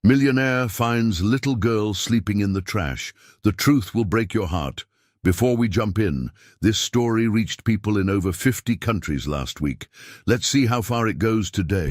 Millionaire finds little girl sleeping in the trash. The truth will break your heart. Before we jump in, this story reached people in over 50 countries last week. Let's see how far it goes today.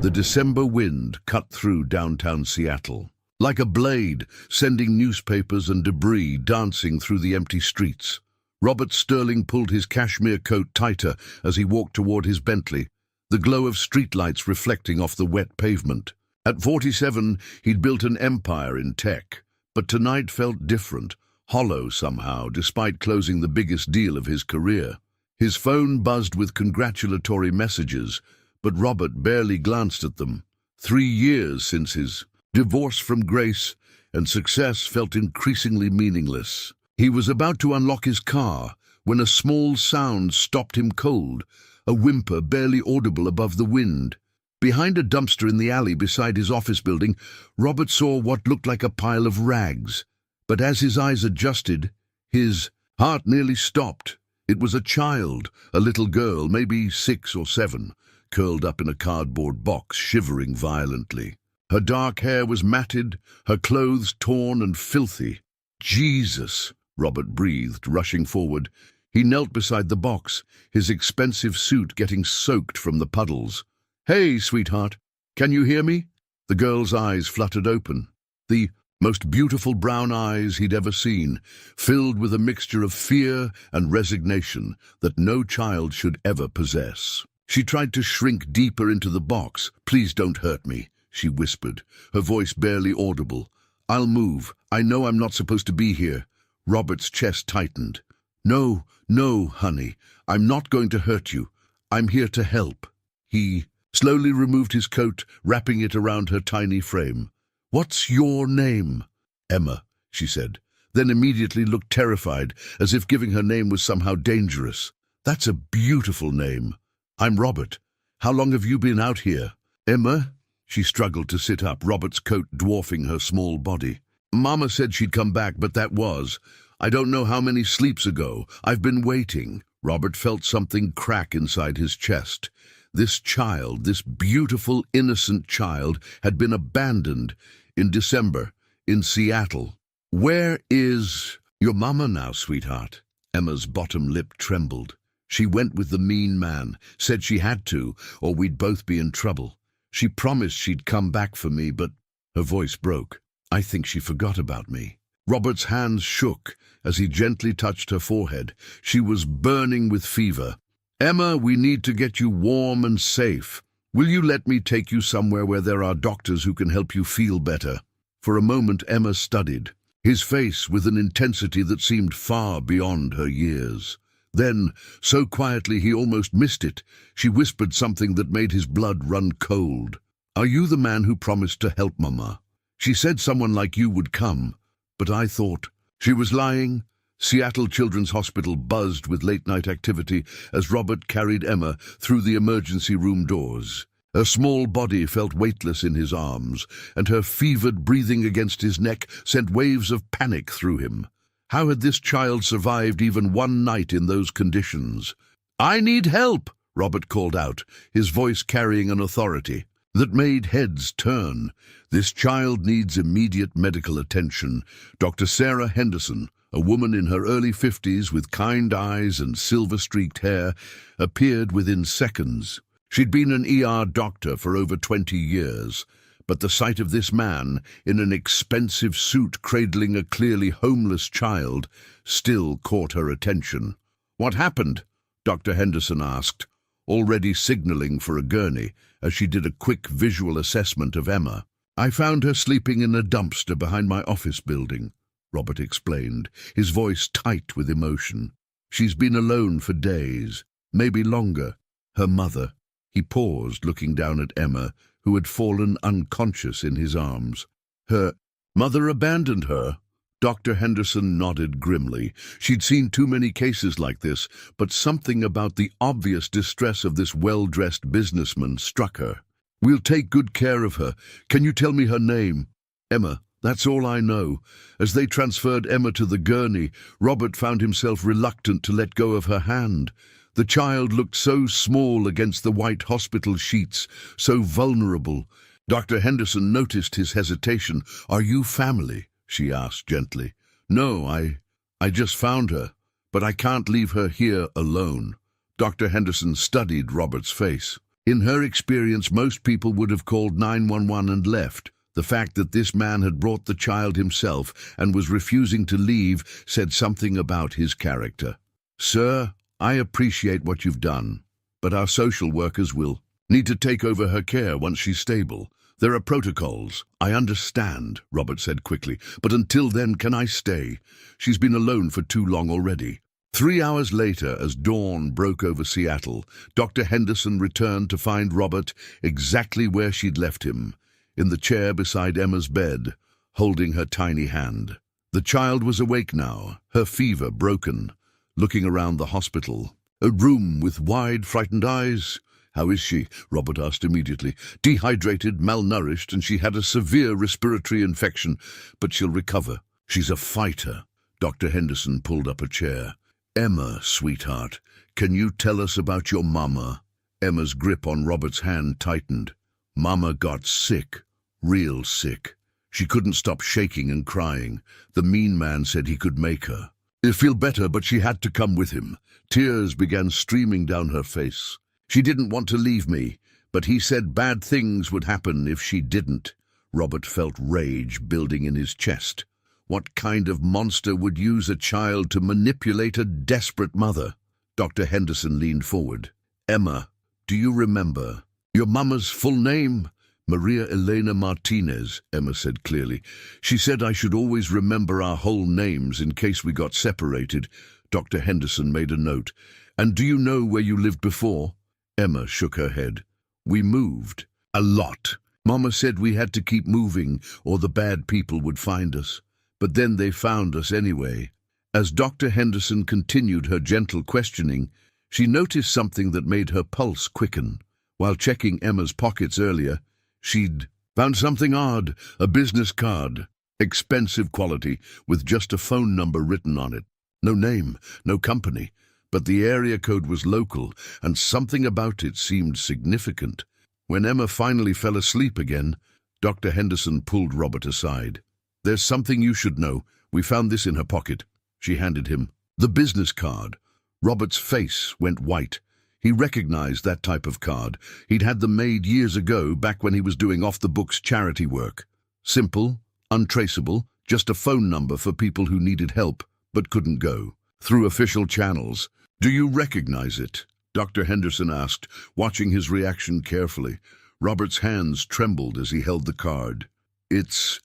The December wind cut through downtown Seattle, like a blade, sending newspapers and debris dancing through the empty streets. Robert Sterling pulled his cashmere coat tighter as he walked toward his Bentley, the glow of streetlights reflecting off the wet pavement. At 47, he'd built an empire in tech, but tonight felt different, hollow somehow, despite closing the biggest deal of his career. His phone buzzed with congratulatory messages, but Robert barely glanced at them. 3 years since his divorce from Grace, and success felt increasingly meaningless. He was about to unlock his car when a small sound stopped him cold, a whimper barely audible above the wind. Behind a dumpster in the alley beside his office building, Robert saw what looked like a pile of rags. But as his eyes adjusted, his heart nearly stopped. It was a child, a little girl, maybe 6 or 7, curled up in a cardboard box, shivering violently. Her dark hair was matted, her clothes torn and filthy. "Jesus," Robert breathed, rushing forward. He knelt beside the box, his expensive suit getting soaked from the puddles. "Hey, sweetheart, can you hear me?" The girl's eyes fluttered open. The most beautiful brown eyes he'd ever seen, filled with a mixture of fear and resignation that no child should ever possess. She tried to shrink deeper into the box. "Please don't hurt me," she whispered, her voice barely audible. "I'll move. I know I'm not supposed to be here." Robert's chest tightened. "No, no, honey. I'm not going to hurt you. I'm here to help." He slowly removed his coat, wrapping it around her tiny frame. "What's your name?" "Emma," she said, then immediately looked terrified, as if giving her name was somehow dangerous. "That's a beautiful name." "I'm Robert. How long have you been out here?" "Emma?" She struggled to sit up, Robert's coat dwarfing her small body. "Mama said she'd come back, but that was, I don't know how many sleeps ago. I've been waiting." Robert felt something crack inside his chest. This child, this beautiful, innocent child, had been abandoned in December in Seattle. "Where is your mama now, sweetheart?" Emma's bottom lip trembled. "She went with the mean man, said she had to, or we'd both be in trouble. She promised she'd come back for me, but—" Her voice broke. "I think she forgot about me." Robert's hands shook as he gently touched her forehead. She was burning with fever. "Emma, we need to get you warm and safe. Will you let me take you somewhere where there are doctors who can help you feel better?" For a moment Emma studied, his face with an intensity that seemed far beyond her years. Then, so quietly he almost missed it, she whispered something that made his blood run cold. "Are you the man who promised to help Mama? She said someone like you would come, but I thought—" She was lying. Seattle Children's Hospital buzzed with late-night activity as Robert carried Emma through the emergency room doors. Her small body felt weightless in his arms, and her fevered breathing against his neck sent waves of panic through him. How had this child survived even one night in those conditions? "I need help," Robert called out, his voice carrying an authority that made heads turn. "This child needs immediate medical attention." Dr. Sarah Henderson, a woman in her early 50s with kind eyes and silver-streaked hair, appeared within seconds. She'd been an ER doctor for over 20 years, but the sight of this man in an expensive suit cradling a clearly homeless child still caught her attention. "What happened?" Dr. Henderson asked, already signaling for a gurney as she did a quick visual assessment of Emma. "I found her sleeping in a dumpster behind my office building," Robert explained, his voice tight with emotion. "She's been alone for days, maybe longer. Her mother—" He paused, looking down at Emma, who had fallen unconscious in his arms. "Her mother abandoned her?" Dr. Henderson nodded grimly. She'd seen too many cases like this, but something about the obvious distress of this well-dressed businessman struck her. "We'll take good care of her. Can you tell me her name?" "Emma. That's all I know." As they transferred Emma to the gurney, Robert found himself reluctant to let go of her hand. The child looked so small against the white hospital sheets, so vulnerable. Dr. Henderson noticed his hesitation. "Are you family?" she asked gently. "No, I just found her, but I can't leave her here alone." Dr. Henderson studied Robert's face. In her experience, most people would have called 911 and left. The fact that this man had brought the child himself and was refusing to leave said something about his character. "Sir, I appreciate what you've done, but our social workers will need to take over her care once she's stable. There are protocols." "I understand," Robert said quickly, "but until then, can I stay? She's been alone for too long already." 3 hours later, as dawn broke over Seattle, Dr. Henderson returned to find Robert exactly where she'd left him, in the chair beside Emma's bed, holding her tiny hand. The child was awake now, her fever broken, looking around the hospital. A room with wide, frightened eyes. "How is she?" Robert asked immediately. "Dehydrated, malnourished, and she had a severe respiratory infection, but she'll recover. She's a fighter." Dr. Henderson pulled up a chair. "Emma, sweetheart, can you tell us about your mama?" Emma's grip on Robert's hand tightened. "Mama got sick, real sick. She couldn't stop shaking and crying. The mean man said he could make her. He'll feel better, but she had to come with him." Tears began streaming down her face. "She didn't want to leave me, but he said bad things would happen if she didn't." Robert felt rage building in his chest. What kind of monster would use a child to manipulate a desperate mother? Dr. Henderson leaned forward. "Emma, do you remember your mama's full name?" "Maria Elena Martinez," Emma said clearly. "She said I should always remember our whole names in case we got separated." Dr. Henderson made a note. "And do you know where you lived before?" Emma shook her head. "We moved. A lot. Mama said we had to keep moving or the bad people would find us. But then they found us anyway." As Dr. Henderson continued her gentle questioning, she noticed something that made her pulse quicken. While checking Emma's pockets earlier, she'd found something odd, a business card, expensive quality, with just a phone number written on it. No name, no company, but the area code was local, and something about it seemed significant. When Emma finally fell asleep again, Dr. Henderson pulled Robert aside. "There's something you should know. We found this in her pocket." She handed him the business card. Robert's face went white. He recognized that type of card. He'd had them made years ago, back when he was doing off-the-books charity work. Simple, untraceable, just a phone number for people who needed help but couldn't go through official channels. "Do you recognize it?" Dr. Henderson asked, watching his reaction carefully. Robert's hands trembled as he held the card. It's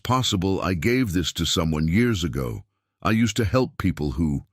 possible I gave this to someone years ago. I used to help people who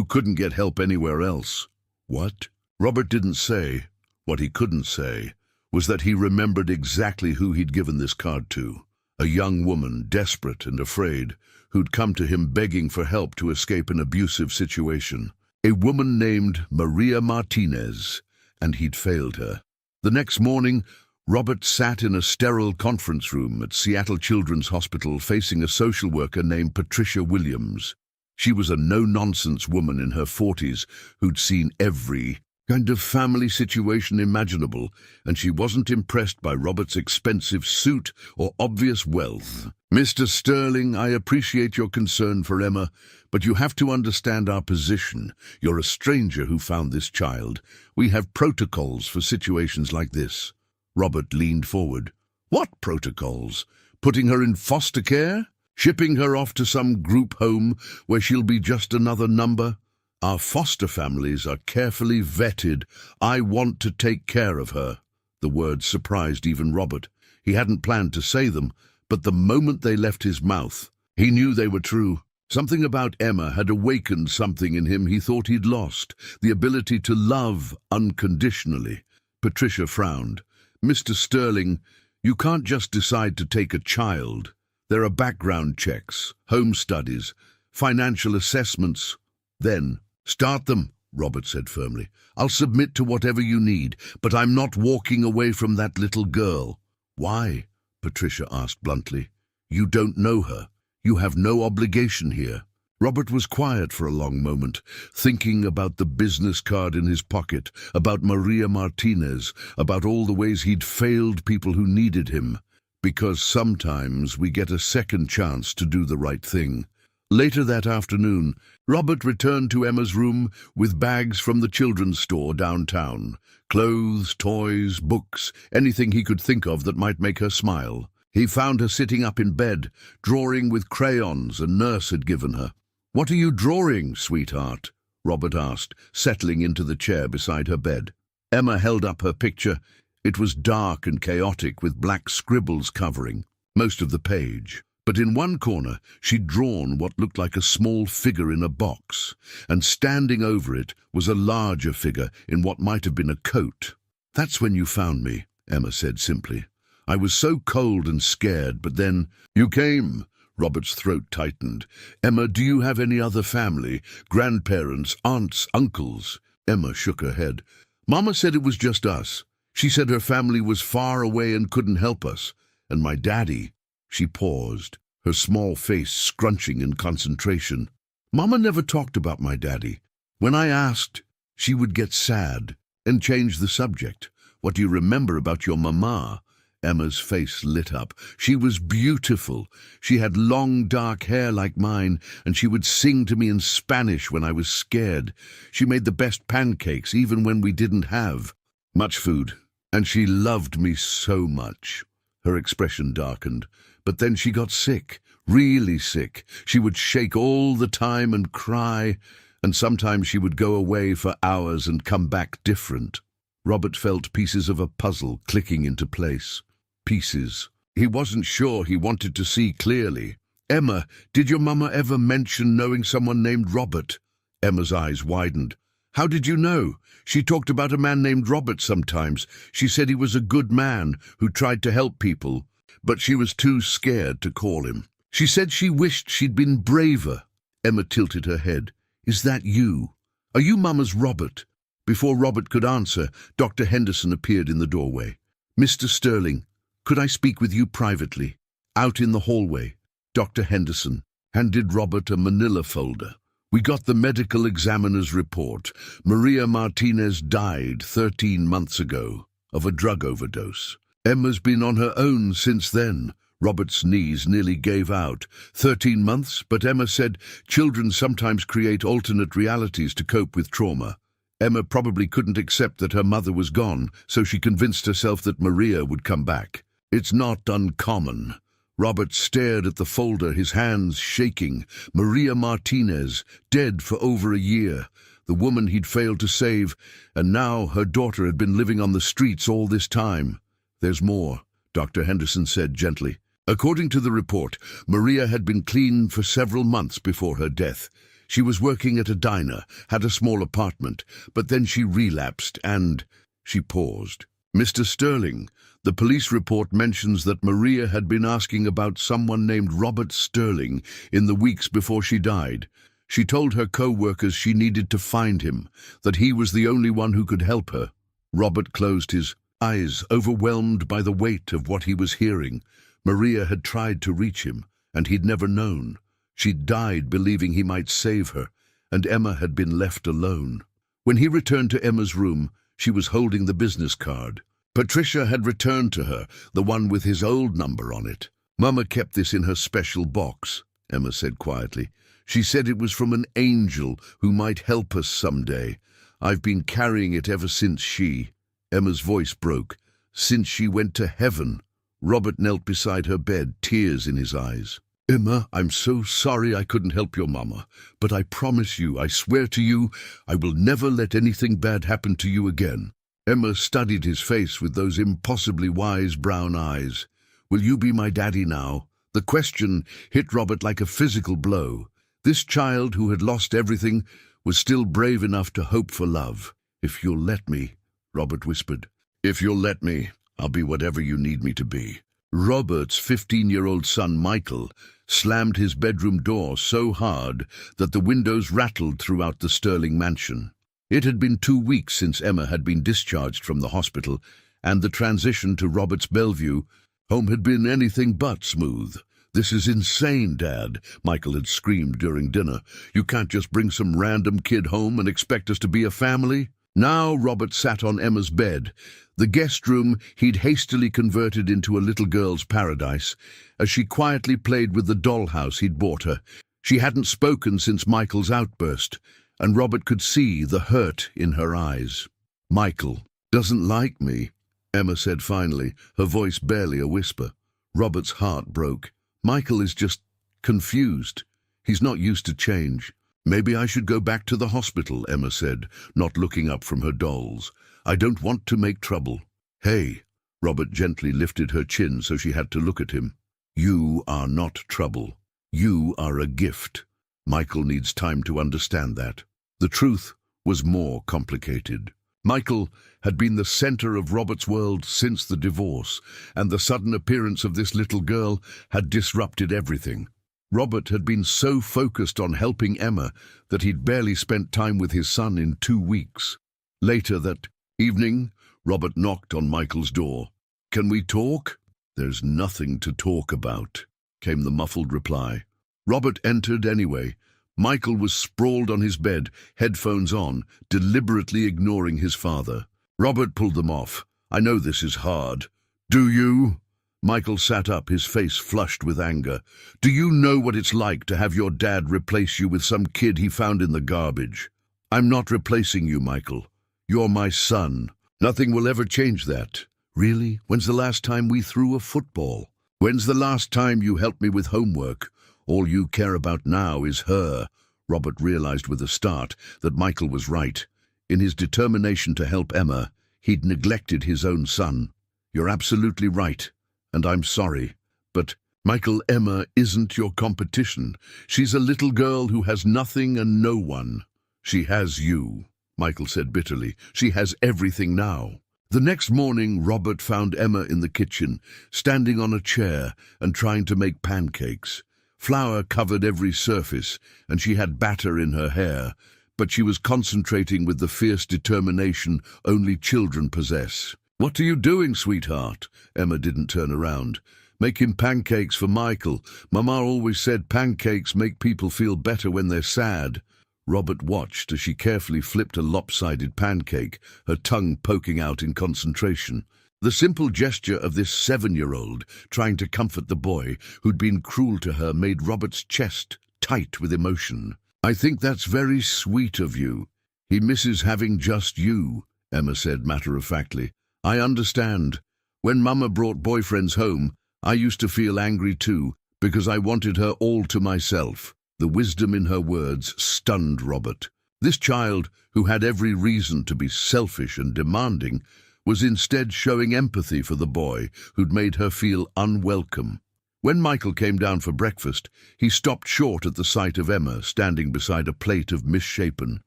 couldn't get help anywhere else." "What?" Robert didn't say. What he couldn't say was that he remembered exactly who he'd given this card to. A young woman, desperate and afraid, who'd come to him begging for help to escape an abusive situation. A woman named Maria Martinez, and he'd failed her. The next morning, Robert sat in a sterile conference room at Seattle Children's Hospital facing a social worker named Patricia Williams. She was a no-nonsense woman in her 40s who'd seen every kind of family situation imaginable, and she wasn't impressed by Robert's expensive suit or obvious wealth. "Mr. Sterling, I appreciate your concern for Emma, but you have to understand our position. You're a stranger who found this child. We have protocols for situations like this." Robert leaned forward. "What protocols? Putting her in foster care? Shipping her off to some group home where she'll be just another number? Our foster families are carefully vetted. I want to take care of her." The words surprised even Robert. He hadn't planned to say them, but the moment they left his mouth, he knew they were true. Something about Emma had awakened something in him he thought he'd lost, the ability to love unconditionally. Patricia frowned. "Mr. Sterling, you can't just decide to take a child. There are background checks, home studies, financial assessments. Then start them," Robert said firmly. "I'll submit to whatever you need, but I'm not walking away from that little girl." "Why?" Patricia asked bluntly. "You don't know her. You have no obligation here." Robert was quiet for a long moment, thinking about the business card in his pocket, about Maria Martinez, about all the ways he'd failed people who needed him. Because sometimes we get a second chance to do the right thing. Later that afternoon, Robert returned to Emma's room with bags from the children's store downtown. Clothes, toys, books, anything he could think of that might make her smile. He found her sitting up in bed, drawing with crayons a nurse had given her. "What are you drawing, sweetheart?" Robert asked, settling into the chair beside her bed. Emma held up her picture. It was dark and chaotic, with black scribbles covering most of the page. But in one corner, she'd drawn what looked like a small figure in a box, and standing over it was a larger figure in what might have been a coat. "That's when you found me," Emma said simply. "I was so cold and scared, but then you came." Robert's throat tightened. "Emma, do you have any other family? Grandparents, aunts, uncles?" Emma shook her head. "Mama said it was just us. She said her family was far away and couldn't help us. And my daddy—" She paused, her small face scrunching in concentration. "Mama never talked about my daddy. When I asked, she would get sad and change the subject. What do you remember about your mama?" Emma's face lit up. "She was beautiful. She had long dark hair like mine, and she would sing to me in Spanish when I was scared. She made the best pancakes even when we didn't have much food. And she loved me so much." Her expression darkened. "But then she got sick, really sick. She would shake all the time and cry, and sometimes she would go away for hours and come back different." Robert felt pieces of a puzzle clicking into place. Pieces he wasn't sure he wanted to see clearly. "Emma, did your mama ever mention knowing someone named Robert?" Emma's eyes widened. "How did you know? She talked about a man named Robert sometimes. She said he was a good man who tried to help people, but she was too scared to call him. She said she wished she'd been braver." Emma tilted her head. "Is that you? Are you Mama's Robert?" Before Robert could answer, Dr. Henderson appeared in the doorway. "Mr. Sterling, could I speak with you privately?" Out in the hallway, Dr. Henderson handed Robert a manila folder. "We got the medical examiner's report. Maria Martinez died 13 months ago of a drug overdose. Emma's been on her own since then." Robert's knees nearly gave out. 13 months, but Emma said children sometimes create alternate realities to cope with trauma. Emma probably couldn't accept that her mother was gone, so she convinced herself that Maria would come back. "It's not uncommon." Robert stared at the folder, his hands shaking. Maria Martinez, dead for over a year. The woman he'd failed to save, and now her daughter had been living on the streets all this time. "There's more," Dr. Henderson said gently. "According to the report, Maria had been clean for several months before her death. She was working at a diner, had a small apartment, but then she relapsed and—" She paused. "Mr. Sterling, the police report mentions that Maria had been asking about someone named Robert Sterling in the weeks before she died. She told her co-workers she needed to find him, that he was the only one who could help her." Robert closed his eyes, overwhelmed by the weight of what he was hearing. Maria had tried to reach him, and he'd never known. She'd died believing he might save her, and Emma had been left alone. When he returned to Emma's room, she was holding the business card. Patricia had returned to her, the one with his old number on it. "Mama kept this in her special box," Emma said quietly. "She said it was from an angel who might help us someday. I've been carrying it ever since she—" Emma's voice broke. "Since she went to heaven." Robert knelt beside her bed, tears in his eyes. "Emma, I'm so sorry I couldn't help your mama, but I promise you, I swear to you, I will never let anything bad happen to you again." Emma studied his face with those impossibly wise brown eyes. "Will you be my daddy now?" The question hit Robert like a physical blow. This child who had lost everything was still brave enough to hope for love. "If you'll let me," Robert whispered. "If you'll let me, I'll be whatever you need me to be." Robert's 15-year-old son, Michael, slammed his bedroom door so hard that the windows rattled throughout the Sterling mansion. It had been 2 weeks since Emma had been discharged from the hospital, and the transition to Robert's Bellevue home had been anything but smooth. "This is insane, Dad," Michael had screamed during dinner. "You can't just bring some random kid home and expect us to be a family." Now Robert sat on Emma's bed, the guest room he'd hastily converted into a little girl's paradise, as she quietly played with the dollhouse he'd bought her. She hadn't spoken since Michael's outburst, and Robert could see the hurt in her eyes. "Michael doesn't like me," Emma said finally, her voice barely a whisper. Robert's heart broke. Michael is just confused. He's not used to change. "Maybe I should go back to the hospital," Emma said, not looking up from her dolls. "I don't want to make trouble." "Hey," Robert gently lifted her chin so she had to look at him. "You are not trouble. You are a gift. Michael needs time to understand that." The truth was more complicated. Michael had been the center of Robert's world since the divorce, and the sudden appearance of this little girl had disrupted everything. Robert had been so focused on helping Emma that he'd barely spent time with his son in 2 weeks. Later that evening, Robert knocked on Michael's door. "Can we talk?" "There's nothing to talk about," came the muffled reply. Robert entered anyway. Michael was sprawled on his bed, headphones on, deliberately ignoring his father. Robert pulled them off. "I know this is hard." "Do you?" Michael sat up, his face flushed with anger. "Do you know what it's like to have your dad replace you with some kid he found in the garbage?" "I'm not replacing you, Michael. You're my son. Nothing will ever change that." "Really? When's the last time we threw a football? When's the last time you helped me with homework? All you care about now is her." Robert realized with a start that Michael was right. In his determination to help Emma, he'd neglected his own son. "You're absolutely right. And I'm sorry. But, Michael, Emma isn't your competition. She's a little girl who has nothing and no one." "She has you," Michael said bitterly. "She has everything now." The next morning, Robert found Emma in the kitchen, standing on a chair and trying to make pancakes. Flour covered every surface, and she had batter in her hair, but she was concentrating with the fierce determination only children possess. "What are you doing, sweetheart?" Emma didn't turn around. "Making pancakes for Michael. Mama always said pancakes make people feel better when they're sad." Robert watched as she carefully flipped a lopsided pancake, her tongue poking out in concentration. The simple gesture of this 7-year-old trying to comfort the boy who'd been cruel to her made Robert's chest tight with emotion. "I think that's very sweet of you. He misses having just you," Emma said matter-of-factly. "I understand. When Mama brought boyfriends home, I used to feel angry too, because I wanted her all to myself." The wisdom in her words stunned Robert. This child, who had every reason to be selfish and demanding, was instead showing empathy for the boy who'd made her feel unwelcome. When Michael came down for breakfast, he stopped short at the sight of Emma standing beside a plate of misshapen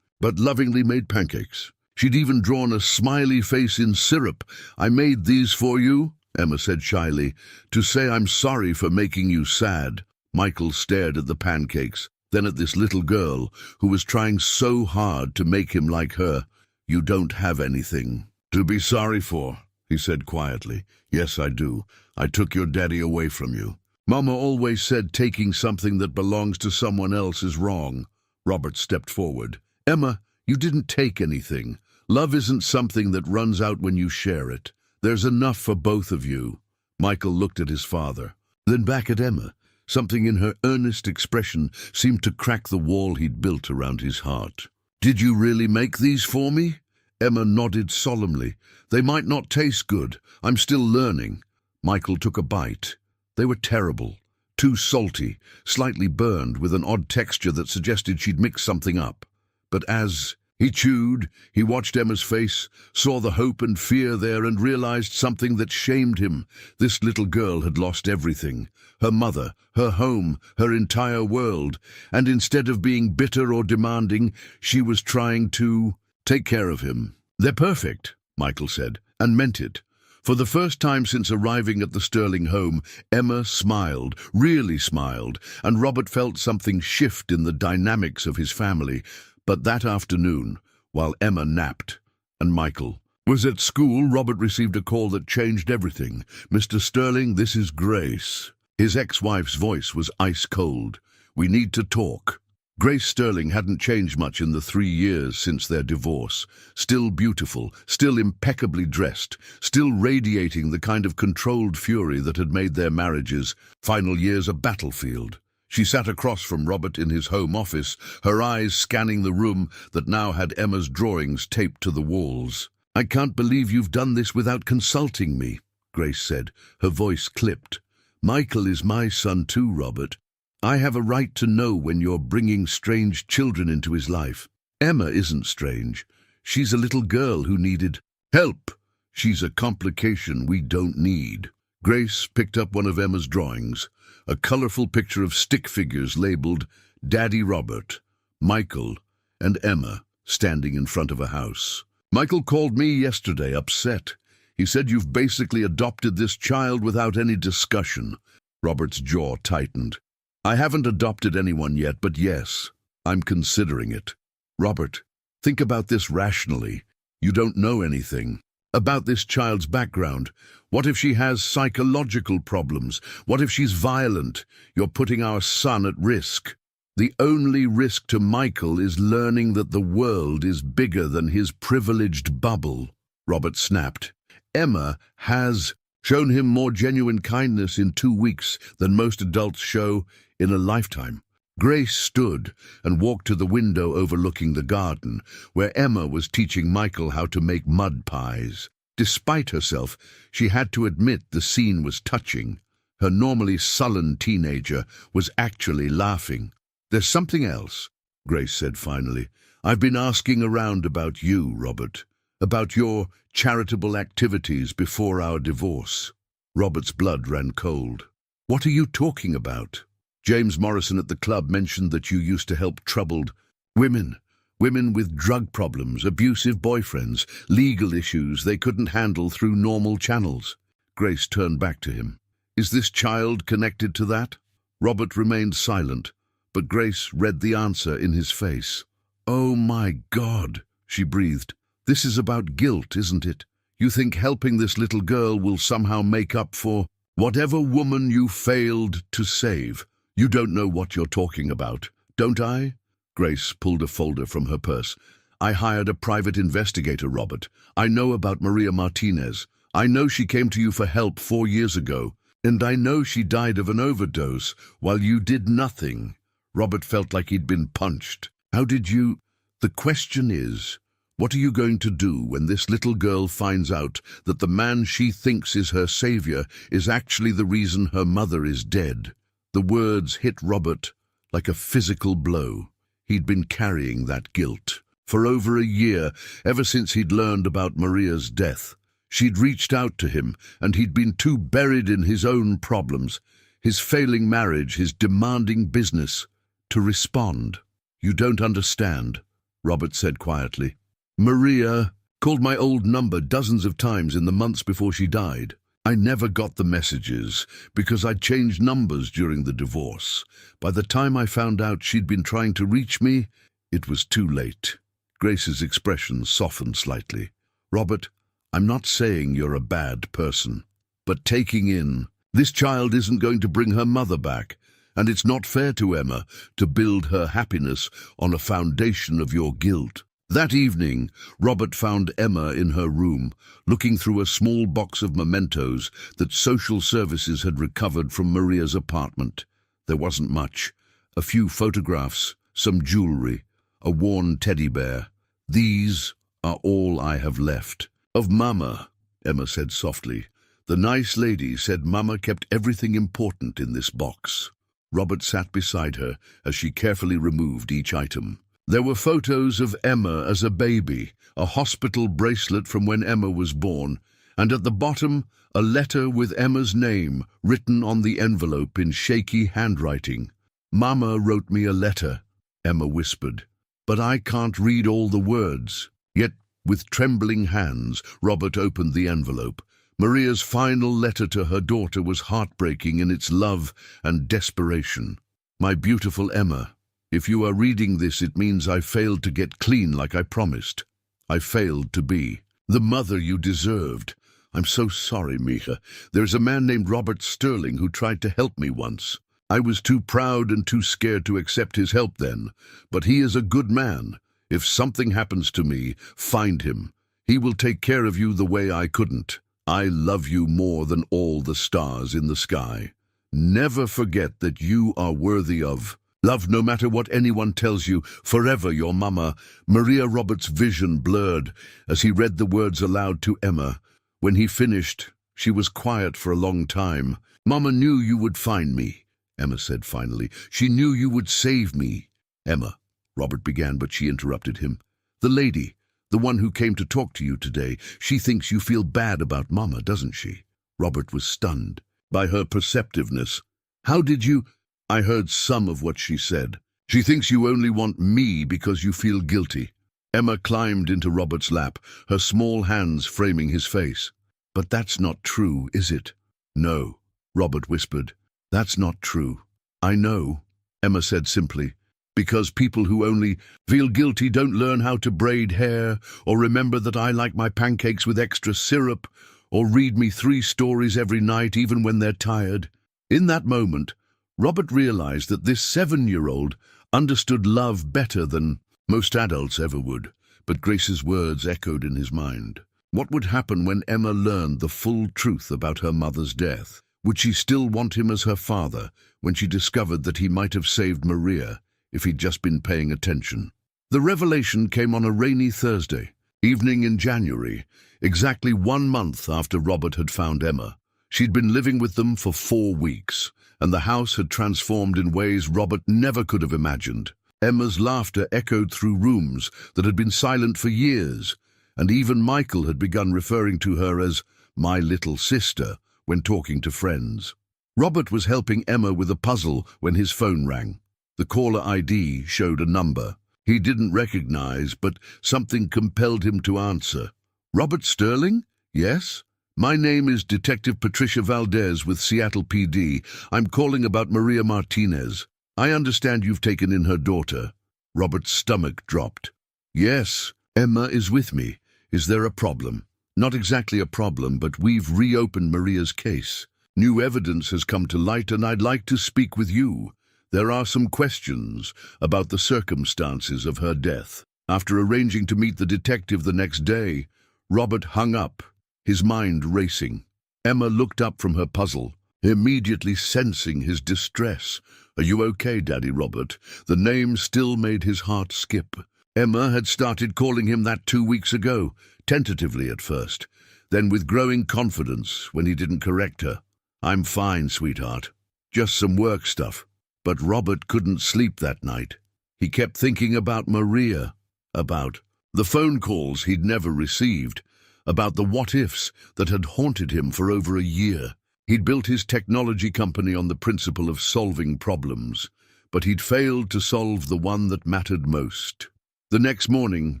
but lovingly made pancakes. She'd even drawn a smiley face in syrup. "I made these for you," Emma said shyly, "to say I'm sorry for making you sad." Michael stared at the pancakes, then at this little girl who was trying so hard to make him like her. "You don't have anything to be sorry for," he said quietly. "Yes, I do. I took your daddy away from you. Mama always said taking something that belongs to someone else is wrong." Robert stepped forward. "Emma, you didn't take anything. Love isn't something that runs out when you share it. There's enough for both of you." Michael looked at his father, then back at Emma. Something in her earnest expression seemed to crack the wall he'd built around his heart. "Did you really make these for me?" Emma nodded solemnly. "They might not taste good. I'm still learning." Michael took a bite. They were terrible. Too salty, slightly burned, with an odd texture that suggested she'd mixed something up. But as he chewed, he watched Emma's face, saw the hope and fear there, and realized something that shamed him. This little girl had lost everything. Her mother, her home, her entire world. And instead of being bitter or demanding, she was trying to take care of him. "They're perfect," Michael said, and meant it. For the first time since arriving at the Sterling home, Emma smiled, really smiled, and Robert felt something shift in the dynamics of his family. But that afternoon, while Emma napped and Michael was at school, Robert received a call that changed everything. "Mr. Sterling, this is Grace." His ex-wife's voice was ice cold. "We need to talk." Grace Sterling hadn't changed much in the 3 years since their divorce. Still beautiful, still impeccably dressed, still radiating the kind of controlled fury that had made their marriage's final years a battlefield. She sat across from Robert in his home office, her eyes scanning the room that now had Emma's drawings taped to the walls. "I can't believe you've done this without consulting me," Grace said, her voice clipped. "Michael is my son too, Robert. I have a right to know when you're bringing strange children into his life. Emma isn't strange. She's a little girl who needed help. She's a complication we don't need." Grace picked up one of Emma's drawings, a colorful picture of stick figures labeled Daddy Robert, Michael, and Emma standing in front of a house. "Michael called me yesterday, upset. He said you've basically adopted this child without any discussion." Robert's jaw tightened. "I haven't adopted anyone yet, but yes, I'm considering it." "Robert, think about this rationally. You don't know anything about this child's background. What if she has psychological problems? What if she's violent? You're putting our son at risk." "The only risk to Michael is learning that the world is bigger than his privileged bubble," Robert snapped. "Emma has shown him more genuine kindness in 2 weeks than most adults show in a lifetime." Grace stood and walked to the window overlooking the garden, where Emma was teaching Michael how to make mud pies. Despite herself, she had to admit the scene was touching. Her normally sullen teenager was actually laughing. "There's something else," Grace said finally. "I've been asking around about you, Robert, about your charitable activities before our divorce." Robert's blood ran cold. "What are you talking about?" "James Morrison at the club mentioned that you used to help troubled women with drug problems, abusive boyfriends, legal issues they couldn't handle through normal channels." Grace turned back to him. "Is this child connected to that?" Robert remained silent, but Grace read the answer in his face. "Oh my God," she breathed. "This is about guilt, isn't it? You think helping this little girl will somehow make up for whatever woman you failed to save. You don't know what you're talking about, don't I?" Grace pulled a folder from her purse. "I hired a private investigator, Robert. I know about Maria Martinez. I know she came to you for help 4 years ago. And I know she died of an overdose while you did nothing." Robert felt like he'd been punched. "How did you—" "The question is, what are you going to do when this little girl finds out that the man she thinks is her savior is actually the reason her mother is dead?" The words hit Robert like a physical blow. He'd been carrying that guilt for over a year, ever since he'd learned about Maria's death. She'd reached out to him, and he'd been too buried in his own problems, his failing marriage, his demanding business, to respond. "You don't understand," Robert said quietly. "Maria called my old number dozens of times in the months before she died. I never got the messages because I'd changed numbers during the divorce. By the time I found out she'd been trying to reach me, it was too late." Grace's expression softened slightly. "Robert, I'm not saying you're a bad person, but taking in, this child isn't going to bring her mother back, and it's not fair to Emma to build her happiness on a foundation of your guilt." That evening, Robert found Emma in her room, looking through a small box of mementos that social services had recovered from Maria's apartment. There wasn't much. A few photographs, some jewelry, a worn teddy bear. "These are all I have left." "Of Mama," Emma said softly. "The nice lady said Mama kept everything important in this box." Robert sat beside her as she carefully removed each item. There were photos of Emma as a baby, a hospital bracelet from when Emma was born, and at the bottom, a letter with Emma's name written on the envelope in shaky handwriting. "Mama wrote me a letter," Emma whispered, "but I can't read all the words." Yet, with trembling hands, Robert opened the envelope. Maria's final letter to her daughter was heartbreaking in its love and desperation. "My beautiful Emma, if you are reading this, it means I failed to get clean like I promised. I failed to be the mother you deserved. I'm so sorry, Mija. There's a man named Robert Sterling who tried to help me once. I was too proud and too scared to accept his help then, but he is a good man. If something happens to me, find him. He will take care of you the way I couldn't. I love you more than all the stars in the sky. Never forget that you are worthy of love, no matter what anyone tells you. Forever your mama. Maria. Robert's vision blurred as he read the words aloud to Emma. When he finished, she was quiet for a long time. Mama knew you would find me, Emma said finally. She knew you would save me. Emma, Robert began, but she interrupted him. The lady, the one who came to talk to you today, she thinks you feel bad about Mama, doesn't she? Robert was stunned by her perceptiveness. How did you? I heard some of what she said. She thinks you only want me because you feel guilty. Emma climbed into Robert's lap, her small hands framing his face. But that's not true, is it? No, Robert whispered. That's not true. I know, Emma said simply, because people who only feel guilty don't learn how to braid hair, or remember that I like my pancakes with extra syrup, or read me 3 stories every night even when they're tired. In that moment, Robert realized that this 7-year-old understood love better than most adults ever would, but Grace's words echoed in his mind. What would happen when Emma learned the full truth about her mother's death? Would she still want him as her father when she discovered that he might have saved Maria if he'd just been paying attention? The revelation came on a rainy Thursday evening in January, exactly 1 month after Robert had found Emma. She'd been living with them for 4 weeks, and the house had transformed in ways Robert never could have imagined. Emma's laughter echoed through rooms that had been silent for years, and even Michael had begun referring to her as my little sister when talking to friends. Robert was helping Emma with a puzzle when his phone rang. The caller ID showed a number he didn't recognize, but something compelled him to answer. Robert Sterling? Yes? My name is Detective Patricia Valdez with Seattle PD. I'm calling about Maria Martinez. I understand you've taken in her daughter. Robert's stomach dropped. Yes, Emma is with me. Is there a problem? Not exactly a problem, but we've reopened Maria's case. New evidence has come to light, and I'd like to speak with you. There are some questions about the circumstances of her death. After arranging to meet the detective the next day, Robert hung up, his mind racing. Emma looked up from her puzzle, immediately sensing his distress. Are you okay, Daddy Robert? The name still made his heart skip. Emma had started calling him that 2 weeks ago, tentatively at first, then with growing confidence when he didn't correct her. I'm fine, sweetheart. Just some work stuff. But Robert couldn't sleep that night. He kept thinking about Maria, about the phone calls he'd never received, about the what-ifs that had haunted him for over a year. He'd built his technology company on the principle of solving problems, but he'd failed to solve the one that mattered most. The next morning,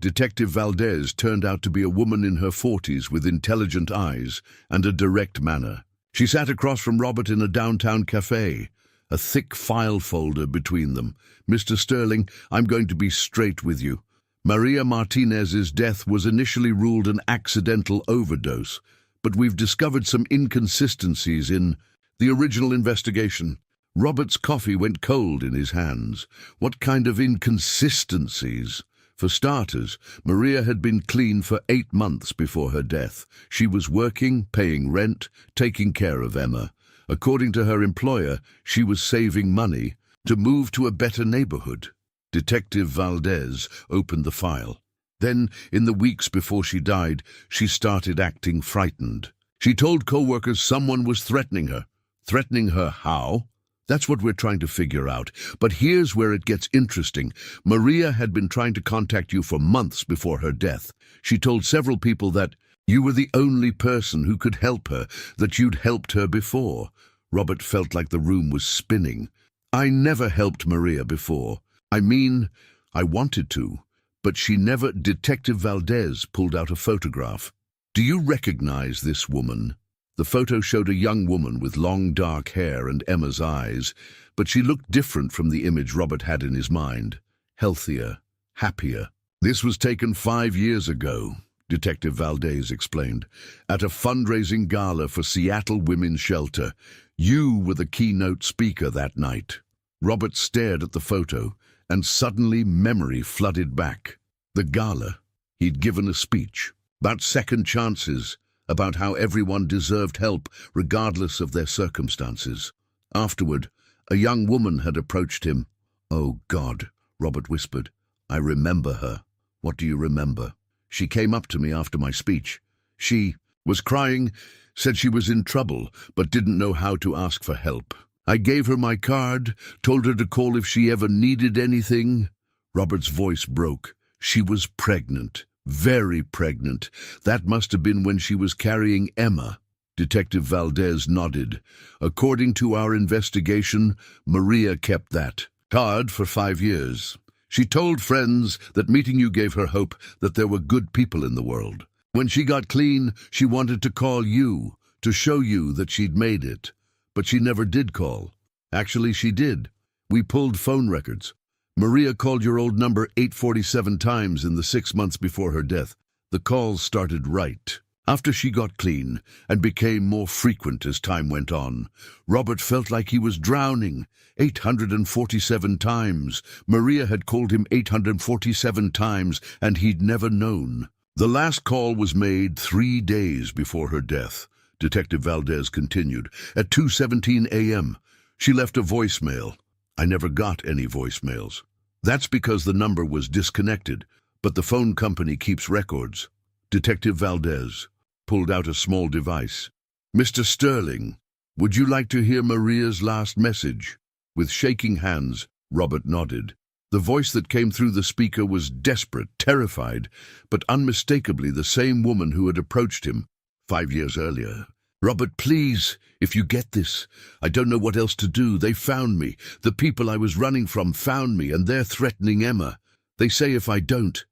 Detective Valdez turned out to be a woman in her 40s with intelligent eyes and a direct manner. She sat across from Robert in a downtown cafe, a thick file folder between them. Mr. Sterling, I'm going to be straight with you. Maria Martinez's death was initially ruled an accidental overdose, but we've discovered some inconsistencies in the original investigation. Robert's coffee went cold in his hands. What kind of inconsistencies? For starters, Maria had been clean for 8 months before her death. She was working, paying rent, taking care of Emma. According to her employer, she was saving money to move to a better neighborhood. Detective Valdez opened the file. Then, in the weeks before she died, she started acting frightened. She told co-workers someone was threatening her. Threatening her how? That's what we're trying to figure out. But here's where it gets interesting. Maria had been trying to contact you for months before her death. She told several people that you were the only person who could help her, that you'd helped her before. Robert felt like the room was spinning. I never helped Maria before. I mean, I wanted to, but she never. Detective Valdez pulled out a photograph. Do you recognize this woman? The photo showed a young woman with long dark hair and Emma's eyes, but she looked different from the image Robert had in his mind. Healthier, happier. This was taken 5 years ago. Detective Valdez explained. "At a fundraising gala for Seattle Women's Shelter. You were the keynote speaker that night." Robert stared at the photo, and suddenly memory flooded back. The gala. He'd given a speech about second chances, about how everyone deserved help regardless of their circumstances. Afterward, a young woman had approached him. "Oh, God," Robert whispered. "I remember her." "What do you remember?" "She came up to me after my speech. She was crying, said she was in trouble, but didn't know how to ask for help. I gave her my card, told her to call if she ever needed anything." Robert's voice broke. "She was pregnant, very pregnant. That must have been when she was carrying Emma." Detective Valdez nodded. "According to our investigation, Maria kept that card for 5 years. She told friends that meeting you gave her hope that there were good people in the world. When she got clean, she wanted to call you, to show you that she'd made it. But she never did call. Actually, she did. We pulled phone records. Maria called your old number 847 times in the 6 months before her death. The calls started right after she got clean and became more frequent as time went on. Robert felt like he was drowning. 847 times. Maria had called him 847 times, and he'd never known. The last call was made 3 days before her death. Detective Valdez continued. At 2:17 a.m., she left a voicemail. I never got any voicemails. That's because the number was disconnected, but the phone company keeps records. Detective Valdez pulled out a small device. "Mr. Sterling, would you like to hear Maria's last message?" With shaking hands, Robert nodded. The voice that came through the speaker was desperate, terrified, but unmistakably the same woman who had approached him 5 years earlier. "Robert, please, if you get this. I don't know what else to do. They found me. The people I was running from found me, and they're threatening Emma. They say if I don't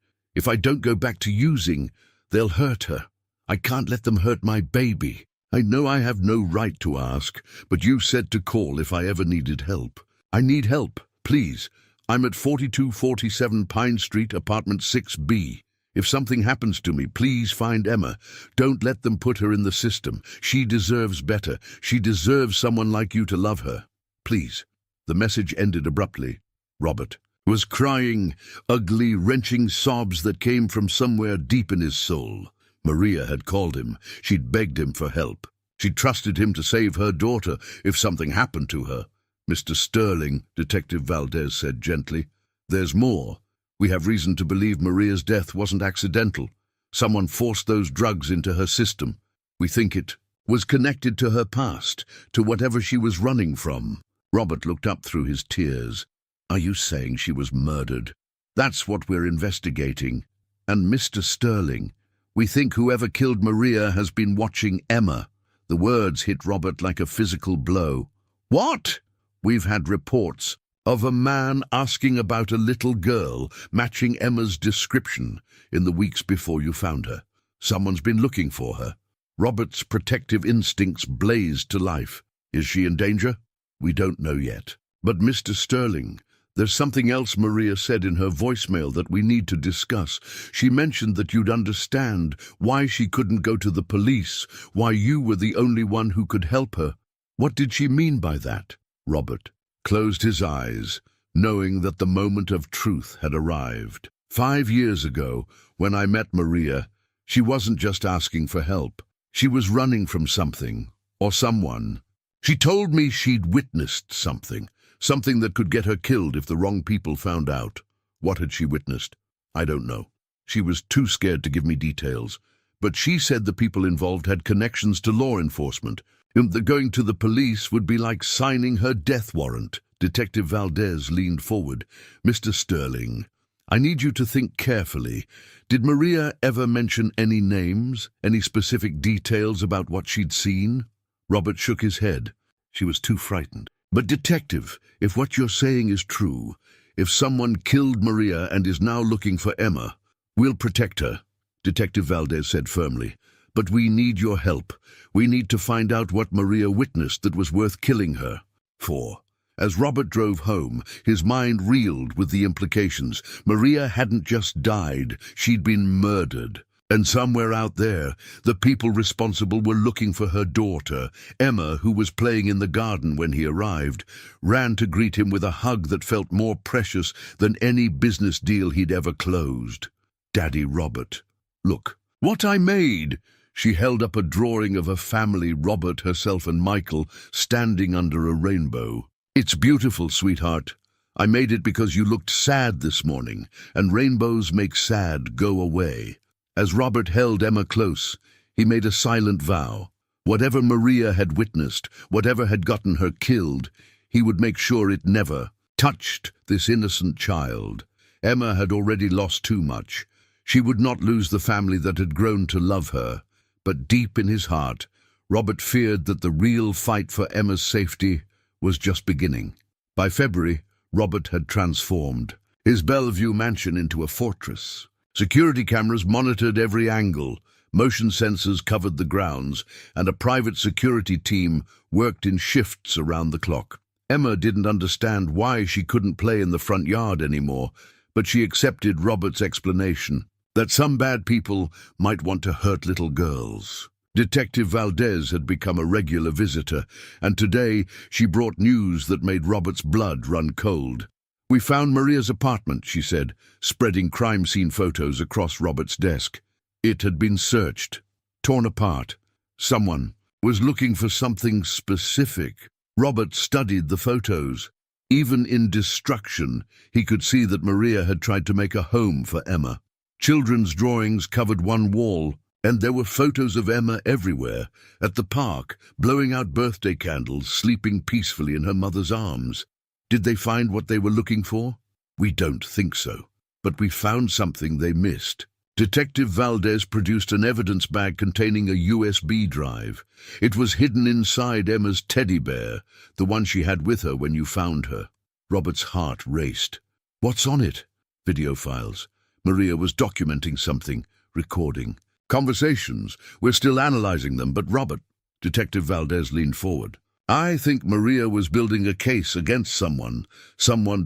go back to using, they'll hurt her. I can't let them hurt my baby. I know I have no right to ask, but you said to call if I ever needed help. I need help, please. I'm at 4247 Pine Street, apartment 6B. If something happens to me, please find Emma. Don't let them put her in the system. She deserves better. She deserves someone like you to love her. Please." The message ended abruptly. Robert was crying, ugly, wrenching sobs that came from somewhere deep in his soul. Maria had called him. She'd begged him for help. She trusted him to save her daughter if something happened to her. "Mr. Sterling," Detective Valdez said gently, "there's more. We have reason to believe Maria's death wasn't accidental. Someone forced those drugs into her system. We think it was connected to her past, to whatever she was running from." Robert looked up through his tears. "Are you saying she was murdered?" "That's what we're investigating. And Mr. Sterling, we think whoever killed Maria has been watching Emma." The words hit Robert like a physical blow. "What?" "We've had reports of a man asking about a little girl matching Emma's description in the weeks before you found her. Someone's been looking for her." Robert's protective instincts blazed to life. "Is she in danger?" "We don't know yet. But Mr. Sterling, there's something else Maria said in her voicemail that we need to discuss. She mentioned that you'd understand why she couldn't go to the police, why you were the only one who could help her. What did she mean by that?" Robert closed his eyes, knowing that the moment of truth had arrived. 5 years ago, when I met Maria, she wasn't just asking for help. She was running from something, or someone. She told me she'd witnessed something that could get her killed if the wrong people found out. What had she witnessed? I don't know. She was too scared to give me details. But she said the people involved had connections to law enforcement, and that going to the police would be like signing her death warrant. Detective Valdez leaned forward. "Mr. Sterling, I need you to think carefully. Did Maria ever mention any names, any specific details about what she'd seen?" Robert shook his head. She was too frightened. "But Detective, if what you're saying is true, if someone killed Maria and is now looking for Emma, we'll protect her," Detective Valdez said firmly. "But we need your help. We need to find out what Maria witnessed that was worth killing her for." As Robert drove home, his mind reeled with the implications. Maria hadn't just died, she'd been murdered. And somewhere out there, the people responsible were looking for her daughter. Emma, who was playing in the garden when he arrived, ran to greet him with a hug that felt more precious than any business deal he'd ever closed. Daddy Robert. Look, what I made! She held up a drawing of a family, Robert, herself and Michael, standing under a rainbow. It's beautiful, sweetheart. I made it because you looked sad this morning, and rainbows make sad go away. As Robert held Emma close, he made a silent vow. Whatever Maria had witnessed, whatever had gotten her killed, he would make sure it never touched this innocent child. Emma had already lost too much. She would not lose the family that had grown to love her. But deep in his heart, Robert feared that the real fight for Emma's safety was just beginning. By February, Robert had transformed his Bellevue mansion into a fortress. Security cameras monitored every angle, motion sensors covered the grounds, and a private security team worked in shifts around the clock. Emma didn't understand why she couldn't play in the front yard anymore, but she accepted Robert's explanation that some bad people might want to hurt little girls. Detective Valdez had become a regular visitor, and today she brought news that made Robert's blood run cold. "We found Maria's apartment," she said, spreading crime scene photos across Robert's desk. It had been searched, torn apart. Someone was looking for something specific. Robert studied the photos. Even in destruction, he could see that Maria had tried to make a home for Emma. Children's drawings covered one wall, and there were photos of Emma everywhere, at the park, blowing out birthday candles, sleeping peacefully in her mother's arms. Did they find what they were looking for? We don't think so. But we found something they missed. Detective Valdez produced an evidence bag containing a USB drive. It was hidden inside Emma's teddy bear, the one she had with her when you found her. Robert's heart raced. What's on it? Video files. Maria was documenting something, recording. Conversations. We're still analyzing them, but Robert... Detective Valdez leaned forward. I think Maria was building a case against someone